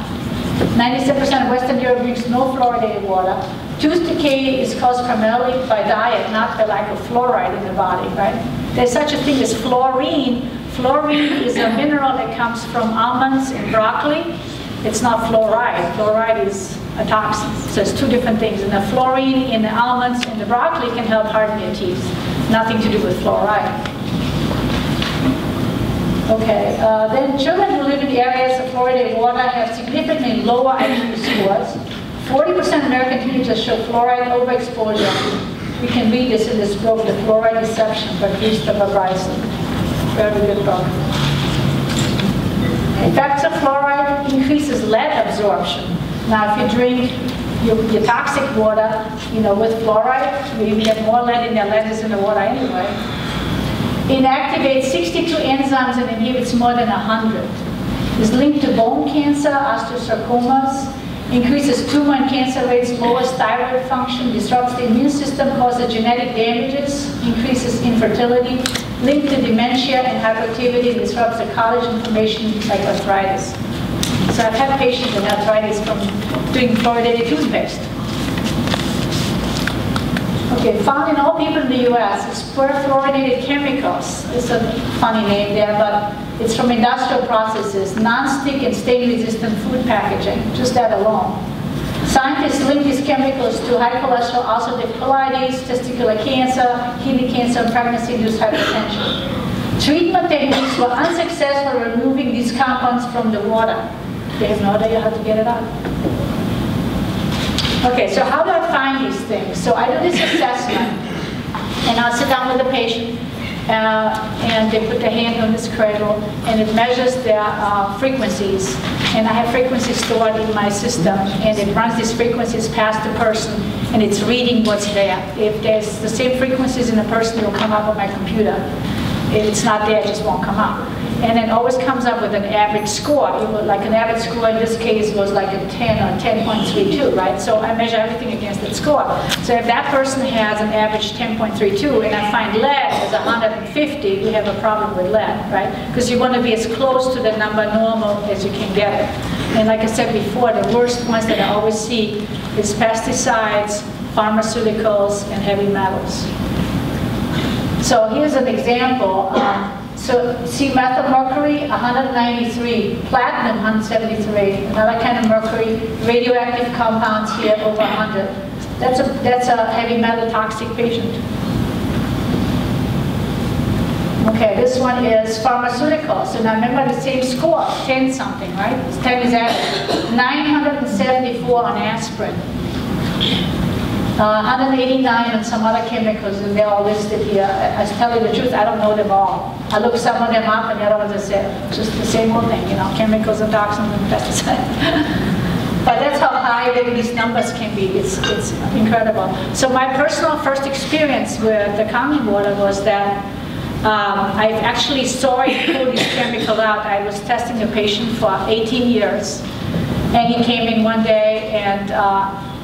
Speaker 2: 97% of Western Europe drinks no fluoridated water. Tooth decay is caused primarily by diet, not the lack of fluoride in the body, right? There's such a thing as fluorine. Fluorine is a mineral that comes from almonds and broccoli. It's not fluoride. Fluoride is a toxin. So it's two different things. And the fluorine in the almonds and the broccoli can help harden your teeth. Nothing to do with fluoride. Okay, then children who live in the areas of fluoridated water have significantly lower IQ scores. 40% of American teenagers show fluoride overexposure. We can read this in this book, The Fluoride Deception by Christopher Bryson. Very good book. Effects of fluoride increases lead absorption. Now, if you drink your toxic water, you know, with fluoride, you have more lead in there. Lead is in the water anyway. Inactivates 62 enzymes and inhibits more than 100. Is linked to bone cancer, osteosarcomas, increases tumor and cancer rates, lowers thyroid function, disrupts the immune system, causes genetic damages, increases infertility, linked to dementia and hyperactivity, disrupts the collagen formation like arthritis. So I've had patients with arthritis from doing fluoridated toothpaste. Okay, found in all people in the US is perfluorinated chemicals. It's a funny name there, but it's from industrial processes, non-stick and stain-resistant food packaging, just that alone. Scientists link these chemicals to high cholesterol, ulcerative colitis, testicular cancer, kidney cancer, and pregnancy-induced hypertension. Treatment techniques were unsuccessful in removing these compounds from the water. They have no idea how to get it out. Okay, so how do I find these things? So I do this assessment, and I'll sit down with the patient, and they put their hand on this cradle, and it measures their frequencies. And I have frequencies stored in my system, and it runs these frequencies past the person, and it's reading what's there. If there's the same frequencies in the person, it'll come up on my computer. If it's not there, it just won't come up. And it always comes up with an average score. Like an average score in this case was like a 10 or 10.32, right? So I measure everything against that score. So if that person has an average 10.32 and I find lead as 150, we have a problem with lead, right? Because you want to be as close to the number normal as you can get it. And like I said before, the worst ones that I always see is pesticides, pharmaceuticals, and heavy metals. So here's an example. So see methylmercury, 193, platinum, 173, another kind of mercury, radioactive compounds here, over 100. That's a heavy metal toxic patient. Okay, this one is pharmaceutical. So now remember the same score, 10 something, right? 10 is average. 974 on aspirin. 189 on some other chemicals, and they're all listed here. I tell you the truth, I don't know them all. I look some of them up, and the other ones I said, just the same old thing, you know, chemicals and toxins and pesticides. But that's how high these numbers can be. It's incredible. So my personal first experience with the calming water was that I actually saw it pull this chemical out. I was testing a patient for 18 years, and he came in one day, and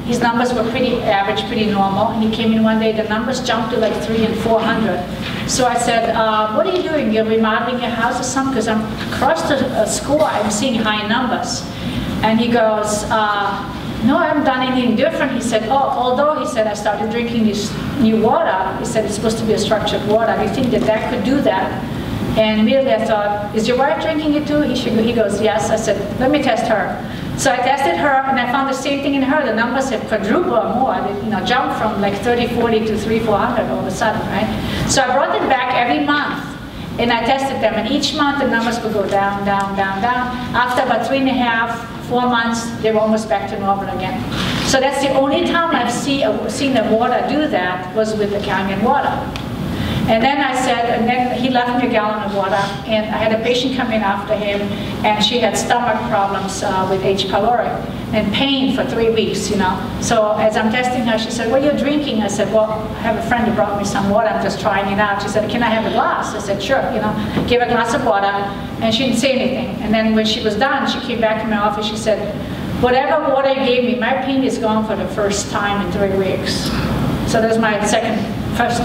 Speaker 2: his numbers were pretty average, pretty normal. And he came in one day, the numbers jumped to like 300 and 400. So I said, what are you doing? You're remodeling your house or something? Because I'm across the score, I'm seeing high numbers. And he goes, no, I haven't done anything different. He said, although, he said, I started drinking this new water. He said, it's supposed to be a structured water. Do you think that that could do that? And immediately I thought, is your wife drinking it too? He goes, yes. I said, let me test her. So I tested her, and I found the same thing in her. The numbers have quadrupled or more. They, jumped from like 30, 40 to 300, 400 all of a sudden, right? So I brought them back every month, and I tested them. And each month the numbers would go down, down, down, down. After about 3.5, 4 months, they were almost back to normal again. So that's the only time I've seen the water do that was with the Kangen water. And then I said, and then he left me a gallon of water, and I had a patient come in after him, and she had stomach problems with H. pylori, and pain for 3 weeks, So as I'm testing her, she said, what are you drinking? I said, well, I have a friend who brought me some water, I'm just trying it out. She said, can I have a glass? I said, sure, Gave a glass of water, and she didn't say anything. And then when she was done, she came back to my office, she said, whatever water you gave me, my pain is gone for the first time in 3 weeks. So that's my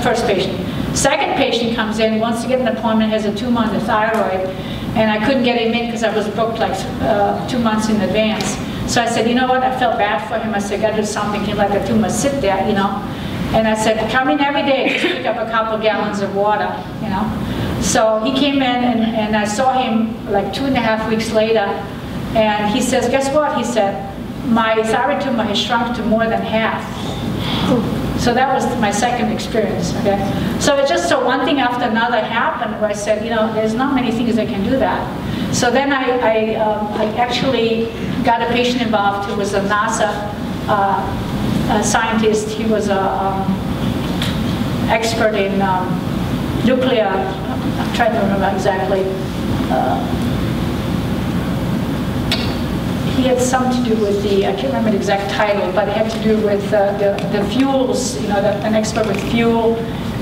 Speaker 2: first patient. Second patient comes in, wants to get an appointment, has a tumor on the thyroid, and I couldn't get him in because I was booked like 2 months in advance. So I said, you know what, I felt bad for him. I said, gotta do something, can't let the tumor sit there, And I said, come in every day, just pick up a couple gallons of water, So he came in, and I saw him like 2.5 weeks later, and he says, guess what? He said, my thyroid tumor has shrunk to more than half. So that was my second experience, okay? So it's just so one thing after another happened where I said, there's not many things that can do that. So then I actually got a patient involved who was a NASA scientist. He was an expert in nuclear, I'm trying to remember exactly. He had something to do with I can't remember the exact title, but it had to do with the fuels, an expert with fuel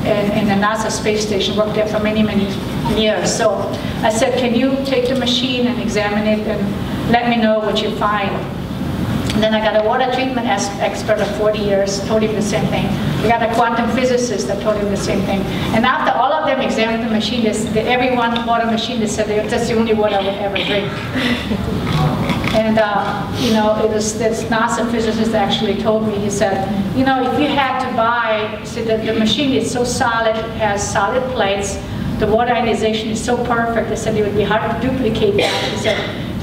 Speaker 2: in the NASA space station, worked there for many, many years. So I said, can you take the machine and examine it and let me know what you find? And then I got a water treatment expert of 40 years, told him the same thing. We got a quantum physicist that told him the same thing. And after all of them examined the machine, every one water machine, they said that's the only water I would ever drink. And it was this NASA physicist that actually told me, he said, if you had to buy, see that the machine is so solid, it has solid plates, the water ionization is so perfect, they said it would be hard to duplicate that. He said,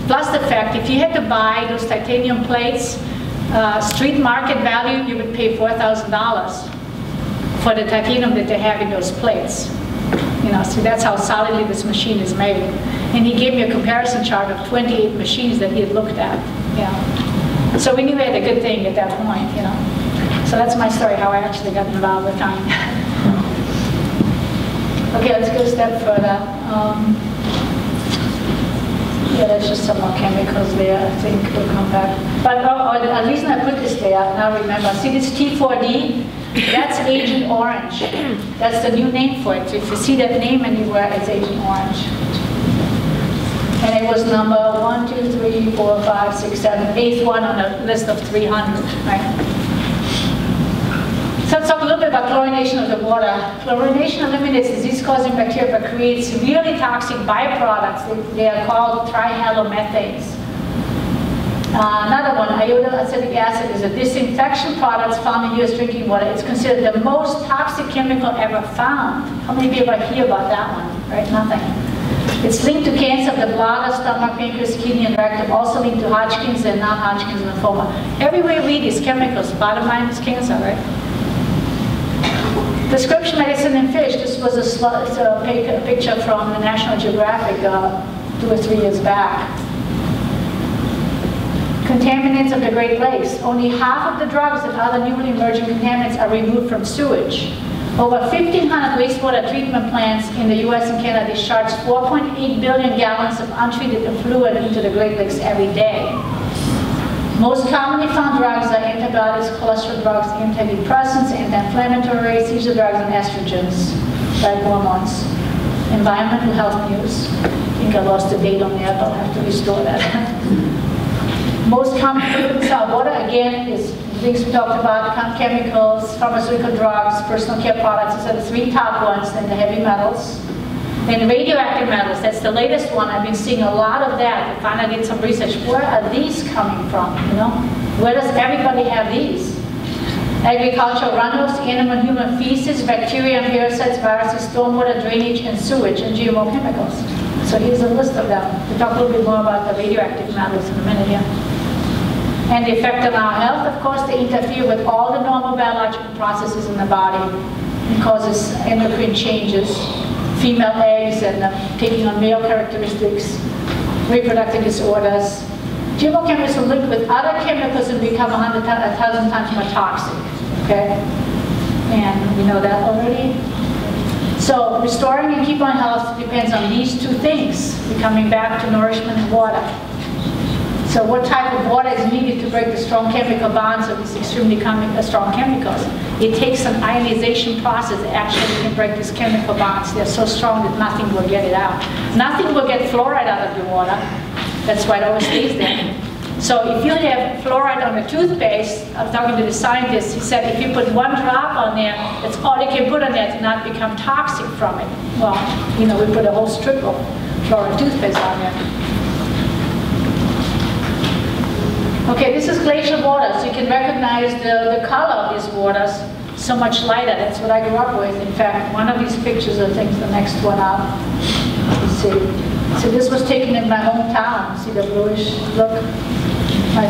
Speaker 2: plus the fact, if you had to buy those titanium plates, street market value, you would pay $4,000 for the titanium that they have in those plates. So that's how solidly this machine is made. And he gave me a comparison chart of 28 machines that he had looked at. So we knew we had a good thing at that point, So that's my story, how I actually got involved with time. Okay, let's go a step further. Yeah, there's just some more chemicals there. I think we'll come back. But the reason I put this there, now remember, see this T4D? That's Agent Orange. That's the new name for it. So if you see that name anywhere, it's Agent Orange. And it was number 1, 2, 3, 4, 5, 6, 7, 8th one on a list of 300, right? So let's talk a little bit about chlorination of the water. Chlorination eliminates disease-causing bacteria but creates really toxic byproducts. They are called trihalomethanes. Another one, iodoacetic acid, is a disinfection product found in US drinking water. It's considered the most toxic chemical ever found. How many people hear about that one? Right? Nothing. It's linked to cancer of the bladder, stomach, pancreas, kidney, and rectum, also linked to Hodgkin's and non-Hodgkin's lymphoma. Everywhere we read these chemicals, bottom line is cancer, right? Prescription medicine in fish. This was a picture from the National Geographic 2 or 3 years back. Contaminants of the Great Lakes. Only half of the drugs and other newly emerging contaminants are removed from sewage. Over 1,500 wastewater treatment plants in the US and Canada discharge 4.8 billion gallons of untreated effluent into the Great Lakes every day. Most commonly found drugs are antibiotics, cholesterol drugs, antidepressants, anti-inflammatories, seizure drugs, and estrogens, like hormones. Environmental health news. I think I lost the date on there, but I'll have to restore that. Most common pollutants are water, again, is things we talked about, chemicals, pharmaceutical drugs, personal care products. These are the 3 top ones, then the heavy metals. Then radioactive metals, that's the latest one. I've been seeing a lot of that. I finally did some research. Where are these coming from, you know? Where does everybody have these? Agricultural runoffs, animal and human feces, bacteria and parasites, viruses, stormwater, drainage, and sewage, and GMO chemicals. So here's a list of them. We'll talk a little bit more about the radioactive metals in a minute here. And the effect on our health, of course, they interfere with all the normal biological processes in the body. It causes endocrine changes, female eggs, and taking on male characteristics, reproductive disorders. GMO chemicals are linked with other chemicals and become 1,000 times more toxic, okay? And we know that already. So restoring and keeping on health depends on these 2 things, coming back to nourishment and water. So what type of water is needed to break the strong chemical bonds of these extremely strong chemicals? It takes an ionization process actually to break these chemical bonds. They're so strong that nothing will get it out. Nothing will get fluoride out of your water. That's why it always stays there. So if you have fluoride on a toothpaste, I was talking to the scientist, he said if you put 1 drop on there, that's all you can put on there to not become toxic from it. Well, you know, we put a whole strip of fluoride toothpaste on there. Okay, this is glacial water, so you can recognize the color of these waters so much lighter. That's what I grew up with. In fact, one of these pictures, I think, is the next one up. You see. So this was taken in my hometown. See the bluish look? My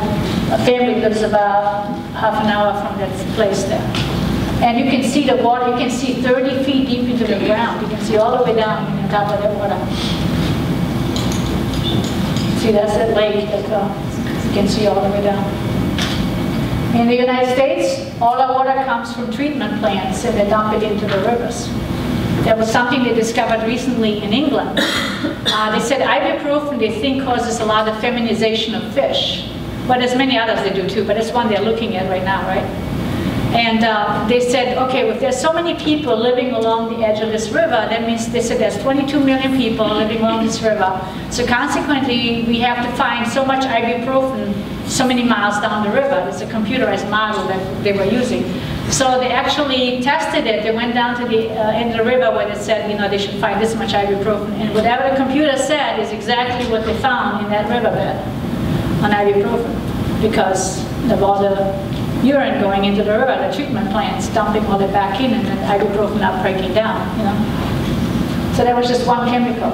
Speaker 2: family lives about half an hour from that place there. And you can see the water, you can see 30 feet deep into the ground. You can see all the way down on top of that water. See, that's that lake that you can see all the way down. In the United States, all our water comes from treatment plants and they dump it into the rivers. There was something they discovered recently in England. They said ibuprofen, they think, causes a lot of feminization of fish. But there's many others they do too, but it's one they're looking at right now, right? And they said, okay, if there's so many people living along the edge of this river, that means they said there's 22 million people living along this river. So consequently, we have to find so much ibuprofen so many miles down the river. It's a computerized model that they were using. So they actually tested it. They went down to the end of the river where they said, you know, they should find this much ibuprofen. And whatever the computer said is exactly what they found in that riverbed on ibuprofen, because of all the urine going into the river, the treatment plants dumping all it back in, and then ibuprofen not breaking down, you know. So that was just one chemical.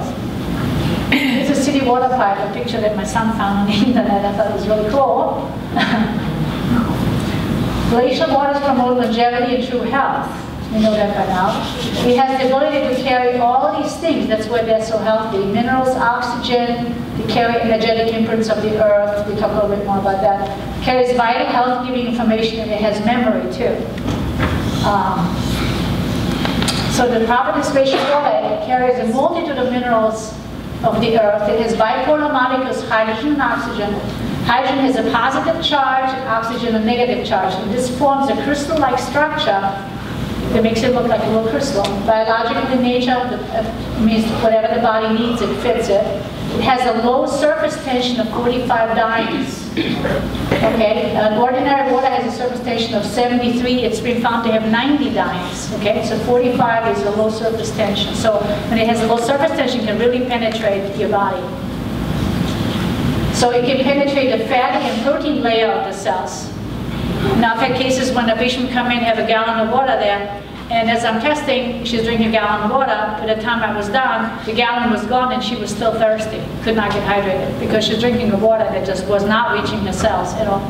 Speaker 2: This is city water pipe, a picture that my son found on the internet. I thought it was really cool. Glacial waters promote longevity and true health. We know that by now. It has the ability to carry all these things. That's why they're so healthy. Minerals, oxygen, they carry energetic imprints of the earth. We talk a little bit more about that. Carries vital health-giving information, and it has memory too. So the properties of glacial water carries a multitude of minerals of the earth. It has bipolar molecules, hydrogen and oxygen, Hydrogen has a positive charge and oxygen a negative charge. And this forms a crystal-like structure that makes it look like a little crystal. Biological in nature, means whatever the body needs, it fits it. It has a low surface tension of 45 dynes. Okay, ordinary water has a surface tension of 73. It's been found to have 90 dynes. Okay, so 45 is a low surface tension. So when it has a low surface tension, it can really penetrate your body. So it can penetrate the fatty and protein layer of the cells. Now I've had cases when a patient would come in and have a gallon of water there, and as I'm testing, she's drinking a gallon of water. By the time I was done, the gallon was gone and she was still thirsty. Could not get hydrated because she's drinking a water that just was not reaching the cells at all.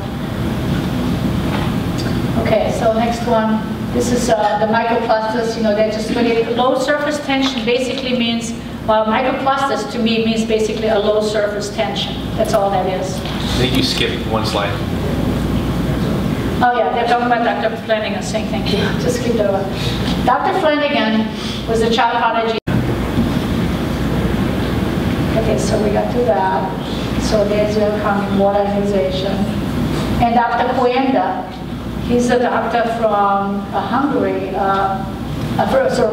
Speaker 2: Okay, so next one. This is the microclusters. You know, they're just really low surface tension. Basically means, well, microclusters to me means basically a low surface tension. That's all that is.
Speaker 3: I think you skipped one slide.
Speaker 2: Oh yeah, they're talking about Dr. Flanagan saying thank you. Just keep it over. Dr. Flanagan was a child prodigy. Okay, so we got to that. So there's your counting water ionization. And Dr. Coenda, he's a doctor from Hungary,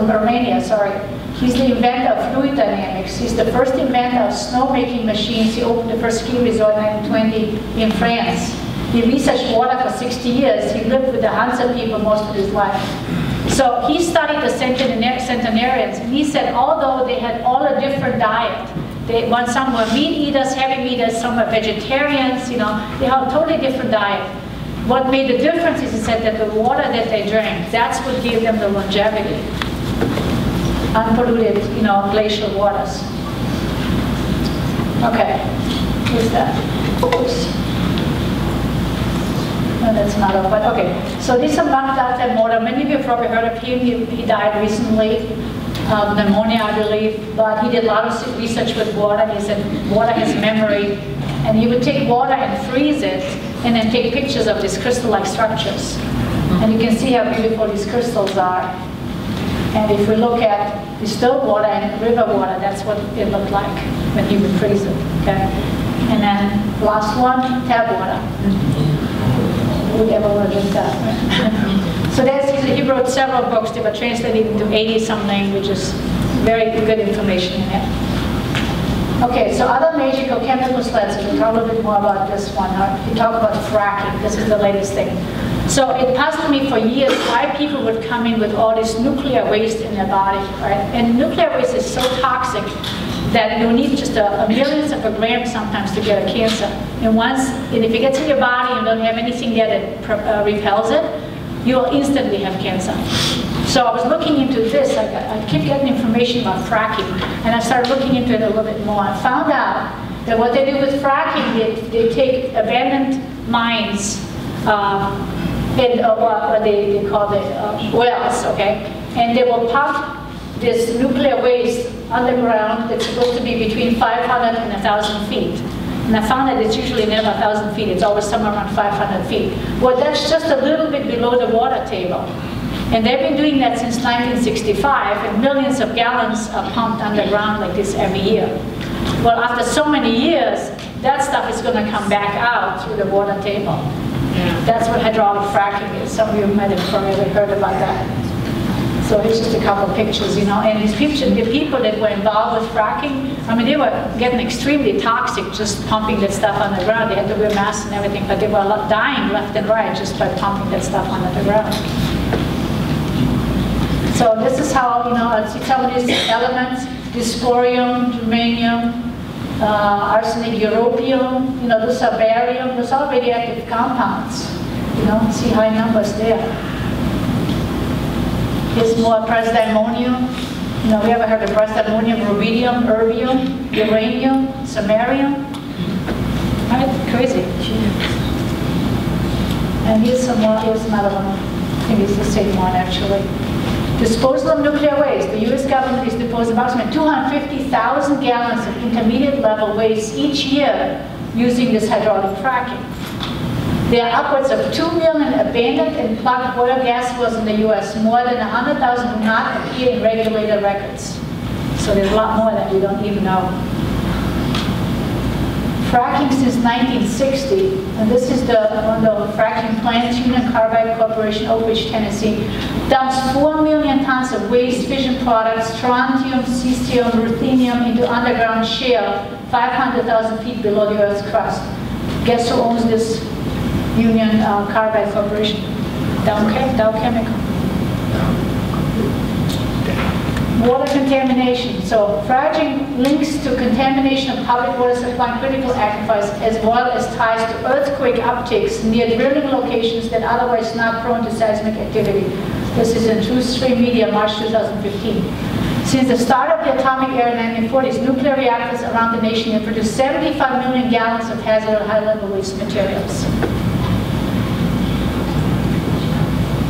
Speaker 2: Romania, sorry. He's the inventor of fluid dynamics. He's the first inventor of snowmaking machines. He opened the first ski resort in 1920 in France. He researched water for 60 years. He lived with the Hansa people most of his life. So he studied the centenarians, and he said although they had all a different diet, some were meat eaters, heavy eaters, some were vegetarians, you know, they had a totally different diet. What made the difference is he said that the water that they drank, that's what gave them the longevity. Unpolluted, you know, glacial waters. Okay, who's that? Oops. No, that's not all, but okay. So this is Dr. Motor. Many of you have probably heard of him. He died recently, pneumonia, I believe, but he did a lot of research with water. He said water has memory, and he would take water and freeze it, and then take pictures of these crystal-like structures. And you can see how beautiful these crystals are. And if we look at distilled water and river water, that's what it looked like when he would freeze it, okay? And then last one, tap water. Would ever want to drink that? So he wrote several books. They were translated into 80-some languages. Very good information in it. Okay, so other major chemical sleds, we'll talk a little bit more about this one. You talk about fracking. This is the latest thing. So it puzzled me for years why people would come in with all this nuclear waste in their body, right? And nuclear waste is so toxic that you need just a millionth of a gram sometimes to get a cancer. And if it gets in your body and you don't have anything there that repels it, you'll instantly have cancer. So I was looking into this. I keep getting information about fracking, and I started looking into it a little bit more. I found out that what they do with fracking, they take abandoned mines, and what they call the wells, okay? And they will pump this nuclear waste underground that's supposed to be between 500 and 1,000 feet. And I found that it's usually never 1,000 feet, it's always somewhere around 500 feet. Well, that's just a little bit below the water table. And they've been doing that since 1965, and millions of gallons are pumped underground like this every year. Well, after so many years, that stuff is going to come back out through the water table. Yeah. That's what hydraulic fracking is. Some of you might have probably heard about that. So here's just a couple of pictures, you know, and these pictures, the people that were involved with fracking, I mean, they were getting extremely toxic just pumping that stuff underground. They had to wear masks and everything, but they were dying left and right just by pumping that stuff under the ground. So this is how, you know, see some of these elements, dysprosium, germanium, arsenic, europium, you know, those are barium, those are radioactive compounds, you know, see high numbers there. Here's more praseodymium. You know, we ever heard of praseodymium, rubidium, erbium, uranium, samarium? Right? Crazy. And here's some more, here's another one. I think it's the same one actually. Disposal of nuclear waste. The US government is disposing approximately 250,000 gallons of intermediate level waste each year using this hydraulic fracking. There are upwards of 2 million abandoned and plugged oil gas wells in the US, more than 100,000 do not appear in regulated records. So there's a lot more that we don't even know. fracking since 1960, and this is one of the fracking plants, Union Carbide Corporation, Oak Ridge, Tennessee, dumps 4 million tons of waste fission products, strontium, cesium, ruthenium into underground shale 500,000 feet below the Earth's crust. Guess who owns this Union Carbide Corporation? Dow Chemical. Water contamination. So fracking links to contamination of public water supply and critical aquifers, as well as ties to earthquake upticks near drilling locations that otherwise not prone to seismic activity. This is in True Media, March 2015. Since the start of the atomic era in the 1940s, nuclear reactors around the nation have produced 75 million gallons of hazardous high-level waste materials.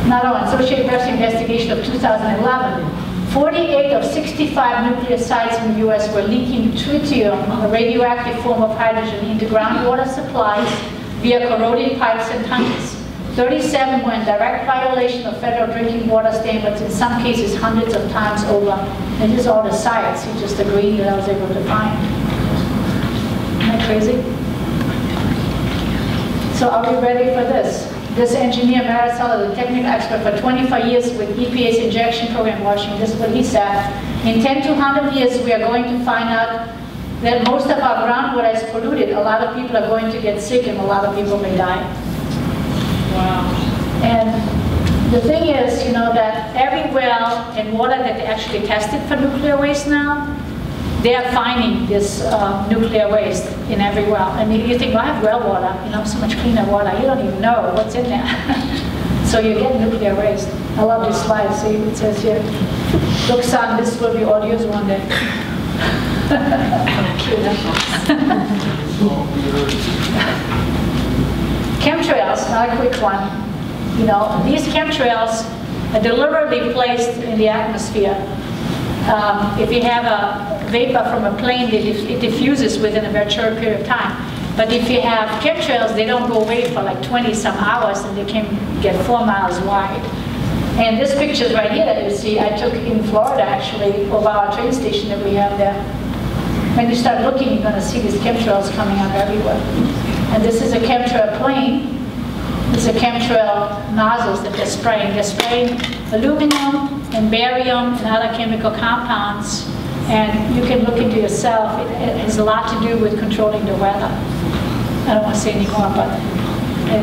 Speaker 2: Another one, Associated Press investigation of 2011. 48 of 65 nuclear sites in the U.S. were leaking tritium, a radioactive form of hydrogen, into groundwater supplies via corroding pipes and tunnels. 37 were in direct violation of federal drinking water standards, in some cases hundreds of times over. And these are all the sites, he just agreed that I was able to find. Isn't that crazy? So are we ready for this? This engineer, Marisol, is a technical expert for 25 years with EPA's injection program in Washington. This is what he said. In 10 to 100 years, we are going to find out that most of our groundwater is polluted. A lot of people are going to get sick, and a lot of people may die. Wow. And the thing is, you know, that every well and water that they actually tested for nuclear waste now, they are finding this nuclear waste in every well. And you think, well, I have well water, you know, so much cleaner water. You don't even know what's in there. So you get nuclear waste. I love this slide. See, it says here, look, son, this will be all yours one day. Chemtrails, not a quick one. You know, these chemtrails are deliberately placed in the atmosphere. If you have a vapor from a plane, it diffuses within a very short period of time. But if you have chemtrails, they don't go away for like 20-some hours, and they can get 4 miles wide. And this picture right here that you see, I took in Florida, actually, of our train station that we have there. When you start looking, you're going to see these chemtrails coming up everywhere. And this is a chemtrail plane. This is a chemtrail nozzles that they're spraying. They're spraying aluminum and barium and other chemical compounds. And you can look into yourself. It has a lot to do with controlling the weather. I don't want to say any more, but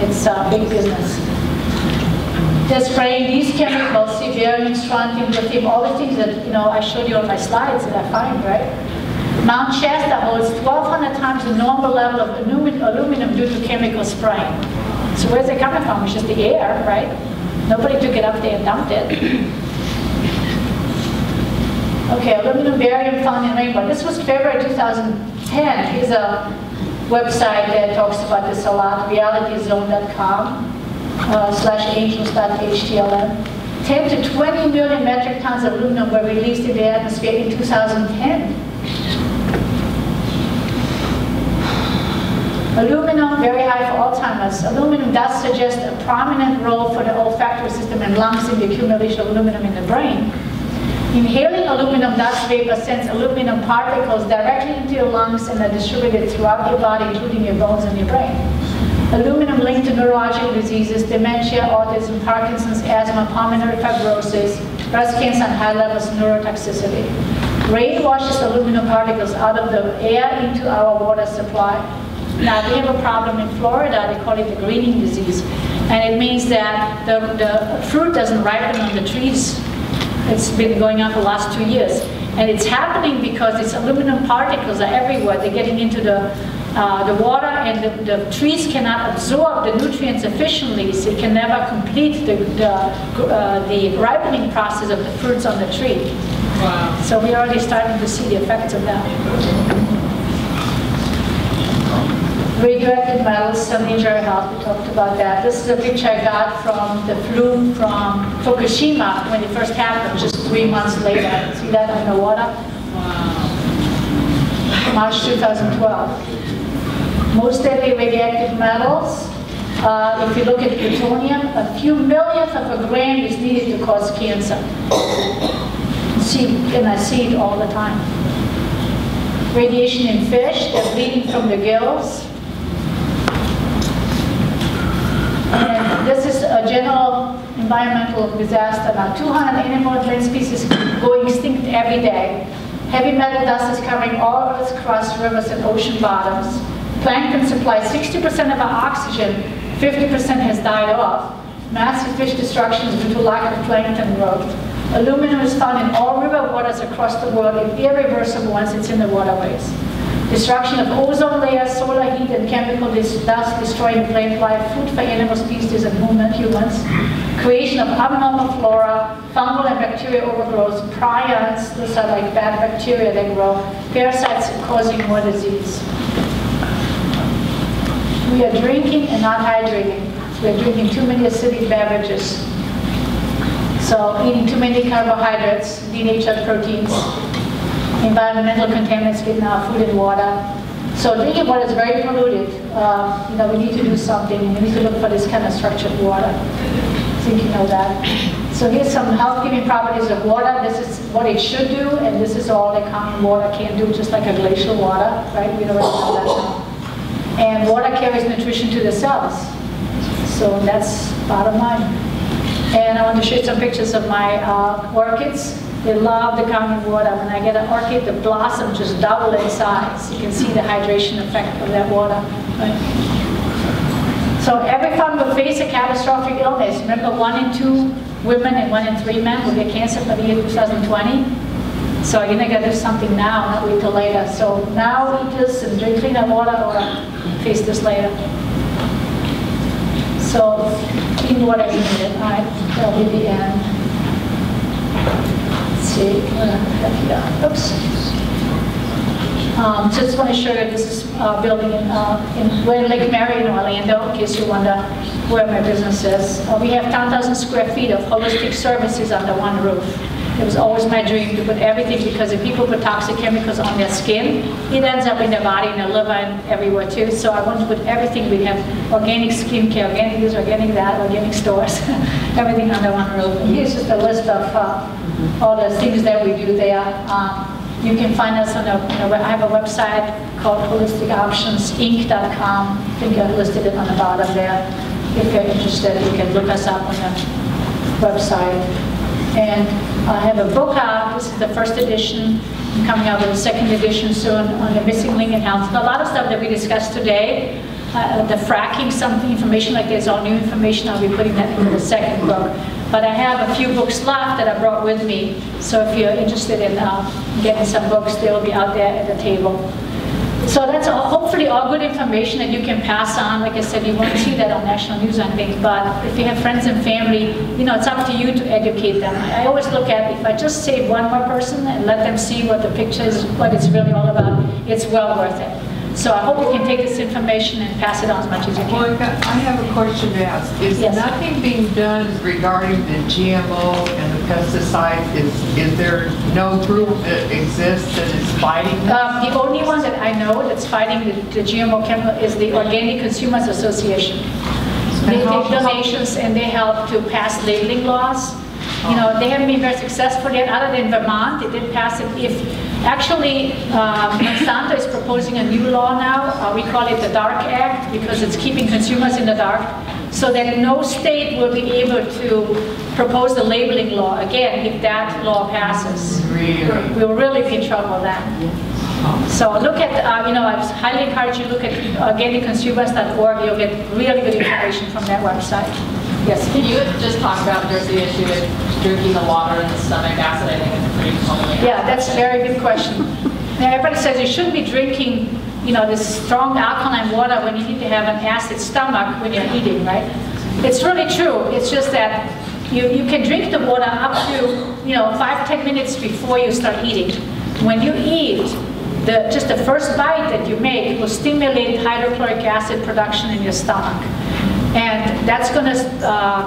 Speaker 2: it's big business. They're spraying these chemicals, see, barium, strontium, lithium, all the things that, you know, I showed you on my slides that I find, right? Mount Shasta holds 1,200 times the normal level of aluminum due to chemical spraying. So where's it coming from? It's just the air, right? Nobody took it up there and dumped it. Okay, aluminum barium found in rainbow. This was February 2010. Here's a website that talks about this a lot, realityzone.com /angels.html. 10 to 20 million metric tons of aluminum were released in the atmosphere in 2010. Aluminum, very high for Alzheimer's. Aluminum does suggest a prominent role for the olfactory system and lungs in the accumulation of aluminum in the brain. Inhaling aluminum dust vapor sends aluminum particles directly into your lungs and are distributed throughout your body, including your bones and your brain. Aluminum linked to neurological diseases, dementia, autism, Parkinson's, asthma, pulmonary fibrosis, breast cancer, and high levels of neurotoxicity. Rain washes aluminum particles out of the air into our water supply. Now, we have a problem in Florida. They call it the greening disease. And it means that the fruit doesn't ripen on the trees. It's been going on for the last 2 years. And it's happening because these aluminum particles are everywhere. They're getting into the water, and the trees cannot absorb the nutrients efficiently, so it can never complete the ripening process of the fruits on the tree. Wow. So we're already starting to see the effects of that. Radioactive metals, some injury health, we talked about that. This is a picture I got from the flume from Fukushima when it first happened, just 3 months later. See that on the water? Wow. March 2012. Most deadly radioactive metals, if you look at plutonium, a few millionth of a gram is needed to cause cancer. And I see it all the time. Radiation in fish, they're bleeding from the gills. And this is a general environmental disaster now. 200 animal and plant species going extinct every day. Heavy metal dust is covering all Earth's crust, rivers, and ocean bottoms. Plankton supplies 60% of our oxygen, 50% has died off. Massive fish destruction is due to lack of plankton growth. Aluminum is found in all river waters across the world, irreversible once it's in the waterways. Destruction of ozone layers, solar heat, and chemical dust destroying plant life, food for animal species and humans. Creation of abnormal flora, fungal and bacterial overgrowth, prions, those are like bad bacteria that grow, parasites causing more disease. We are drinking and not hydrating. We are drinking too many acidic beverages. So eating too many carbohydrates, denatured proteins, environmental contaminants getting our food and water. So drinking water is very polluted. We need to do something. We need to look for this kind of structured water. I think you know that. So here's some health-giving properties of water. This is what it should do, and this is all that common water can do, just like a glacial water, right? We already know that now. And water carries nutrition to the cells. So that's bottom line. And I want to show you some pictures of my orchids. They love the calming water. When I get an orchid, the blossom just double in size. You can see the hydration effect of that water. Right? So every farm will face a catastrophic illness. Remember, 1 in 2 women and 1 in 3 men will get cancer by the year 2020. So you're gonna do something now, not wait till later. So now eat this and drink clean water, or face this later. So clean water is needed. All right, that'll be the end. Let's see, oops. So just want to show you, this is building we're in Lake Mary in Orlando, in case you wonder where my business is. We have 10,000 square feet of holistic services under one roof. It was always my dream to put everything, because if people put toxic chemicals on their skin, it ends up in their body, in their liver, and everywhere too. So I want to put everything. We have organic skincare, organic this, organic that, organic stores, everything under one roof. And here's just a list of all the things that we do there. You can find us on I have a website called holisticoptionsinc.com. I think I listed it on the bottom there. If you're interested, you can look us up on the website. And I have a book out. This is the first edition. I'm coming out with a second edition soon on the missing link in health. A lot of stuff that we discussed today, the fracking, some information like this, all new information. I'll be putting that into the second book. But I have a few books left that I brought with me. So if you're interested in getting some books, they'll be out there at the table. So that's hopefully all good information that you can pass on. Like I said, you won't see that on national news, I think, but if you have friends and family, it's up to you to educate them. I always look at, if I just save one more person and let them see what the picture is, what it's really all about, it's well worth it. So I hope you can take this information and pass it on as much as you can.
Speaker 4: Mojka, I have a question to ask. Is nothing being done regarding the GMO and the pesticides? Is there no group that exists that is fighting this?
Speaker 2: The only one that I know that's fighting the GMO chemical is the Organic Consumers Association. They take donations and they help to pass labeling laws. They haven't been very successful yet, other than Vermont. They did pass it. Actually, Monsanto is proposing a new law now. We call it the Dark Act, because it's keeping consumers in the dark, so that no state will be able to propose the labeling law again if that law passes.
Speaker 4: Really?
Speaker 2: We'll really be in trouble then. So look at, I highly encourage you to look at organicconsumers.org. You'll get really good information from that website. Yes?
Speaker 5: Can you just talk about the issue with drinking the water and the stomach acid? I think it's pretty common.
Speaker 2: Yeah, that's a very good question. Now, everybody says you shouldn't be drinking, this strong alkaline water when you need to have an acid stomach when you're eating, right? It's really true. It's just that you can drink the water up to, 5-10 minutes before you start eating. When you eat, just the first bite that you make will stimulate hydrochloric acid production in your stomach. And that's going to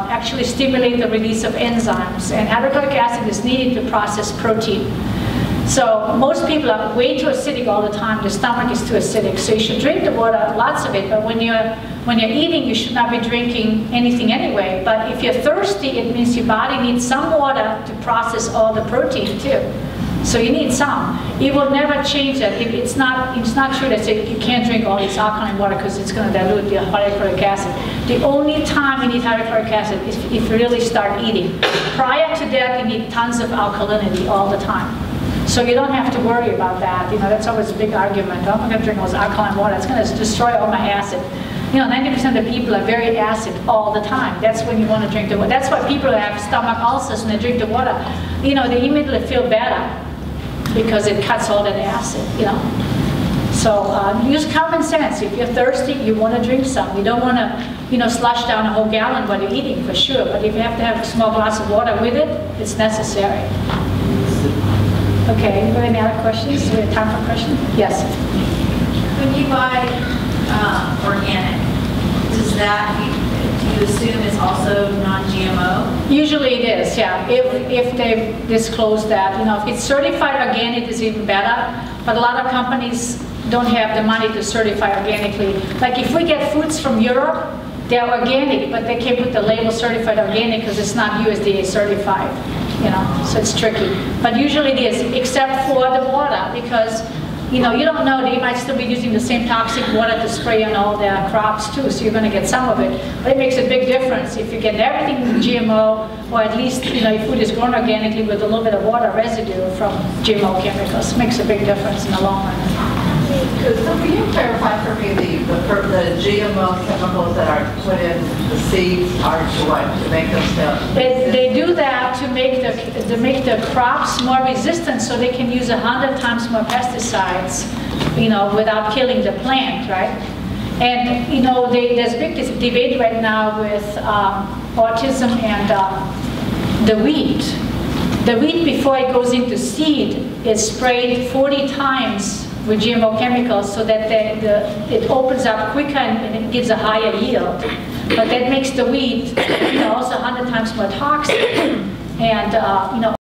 Speaker 2: actually stimulate the release of enzymes. And hydrochloric acid is needed to process protein. So most people are way too acidic all the time. The stomach is too acidic. So you should drink the water, lots of it. But when you're eating, you should not be drinking anything anyway. But if you're thirsty, it means your body needs some water to process all the protein too. So you need some. It will never change that. It's not true that you can't drink all this alkaline water because it's going to dilute the hydrochloric acid. The only time you need hydrochloric acid is if you really start eating. Prior to that, you need tons of alkalinity all the time. So you don't have to worry about that. You know, that's always a big argument. Oh, I'm going to drink all this alkaline water. It's going to destroy all my acid. You know, 90% of people are very acid all the time. That's when you want to drink the water. That's why people who have stomach ulcers when they drink the water, you know, they immediately feel better because it cuts all that acid, you know. So use common sense. If you're thirsty, you want to drink some. You don't want to, you know, slush down a whole gallon while you're eating, for sure. But if you have to have a small glass of water with it, it's necessary. Okay, anybody any other questions? Do we have time for questions? Yes.
Speaker 6: When you buy organic, do you assume it's also non-GMO?
Speaker 2: Usually it is, yeah. If they disclose that, you know, if it's certified organic, it's even better. But a lot of companies don't have the money to certify organically. Like if we get foods from Europe, they're organic, but they can't put the label certified organic because it's not USDA certified. You know, so it's tricky. But usually it is, except for the water, because you know, you don't know, they might still be using the same toxic water to spray on all their crops too, so you're going to get some of it. But it makes a big difference if you get everything GMO, or at least, you know, your food is grown organically with a little bit of water residue from GMO chemicals. It makes a big difference in the long run.
Speaker 7: So can you clarify for me the GMO chemicals that are put in the seeds are to what, to make them still?
Speaker 2: They do that to make the crops more resistant, so they can use 100 times more pesticides, you know, without killing the plant, right? And you know, there's a big debate right now with autism and the wheat. The wheat, before it goes into seed, is sprayed 40 times with GMO chemicals so that it opens up quicker and it gives a higher yield. But that makes the wheat, you know, also 100 times more toxic. And, you know,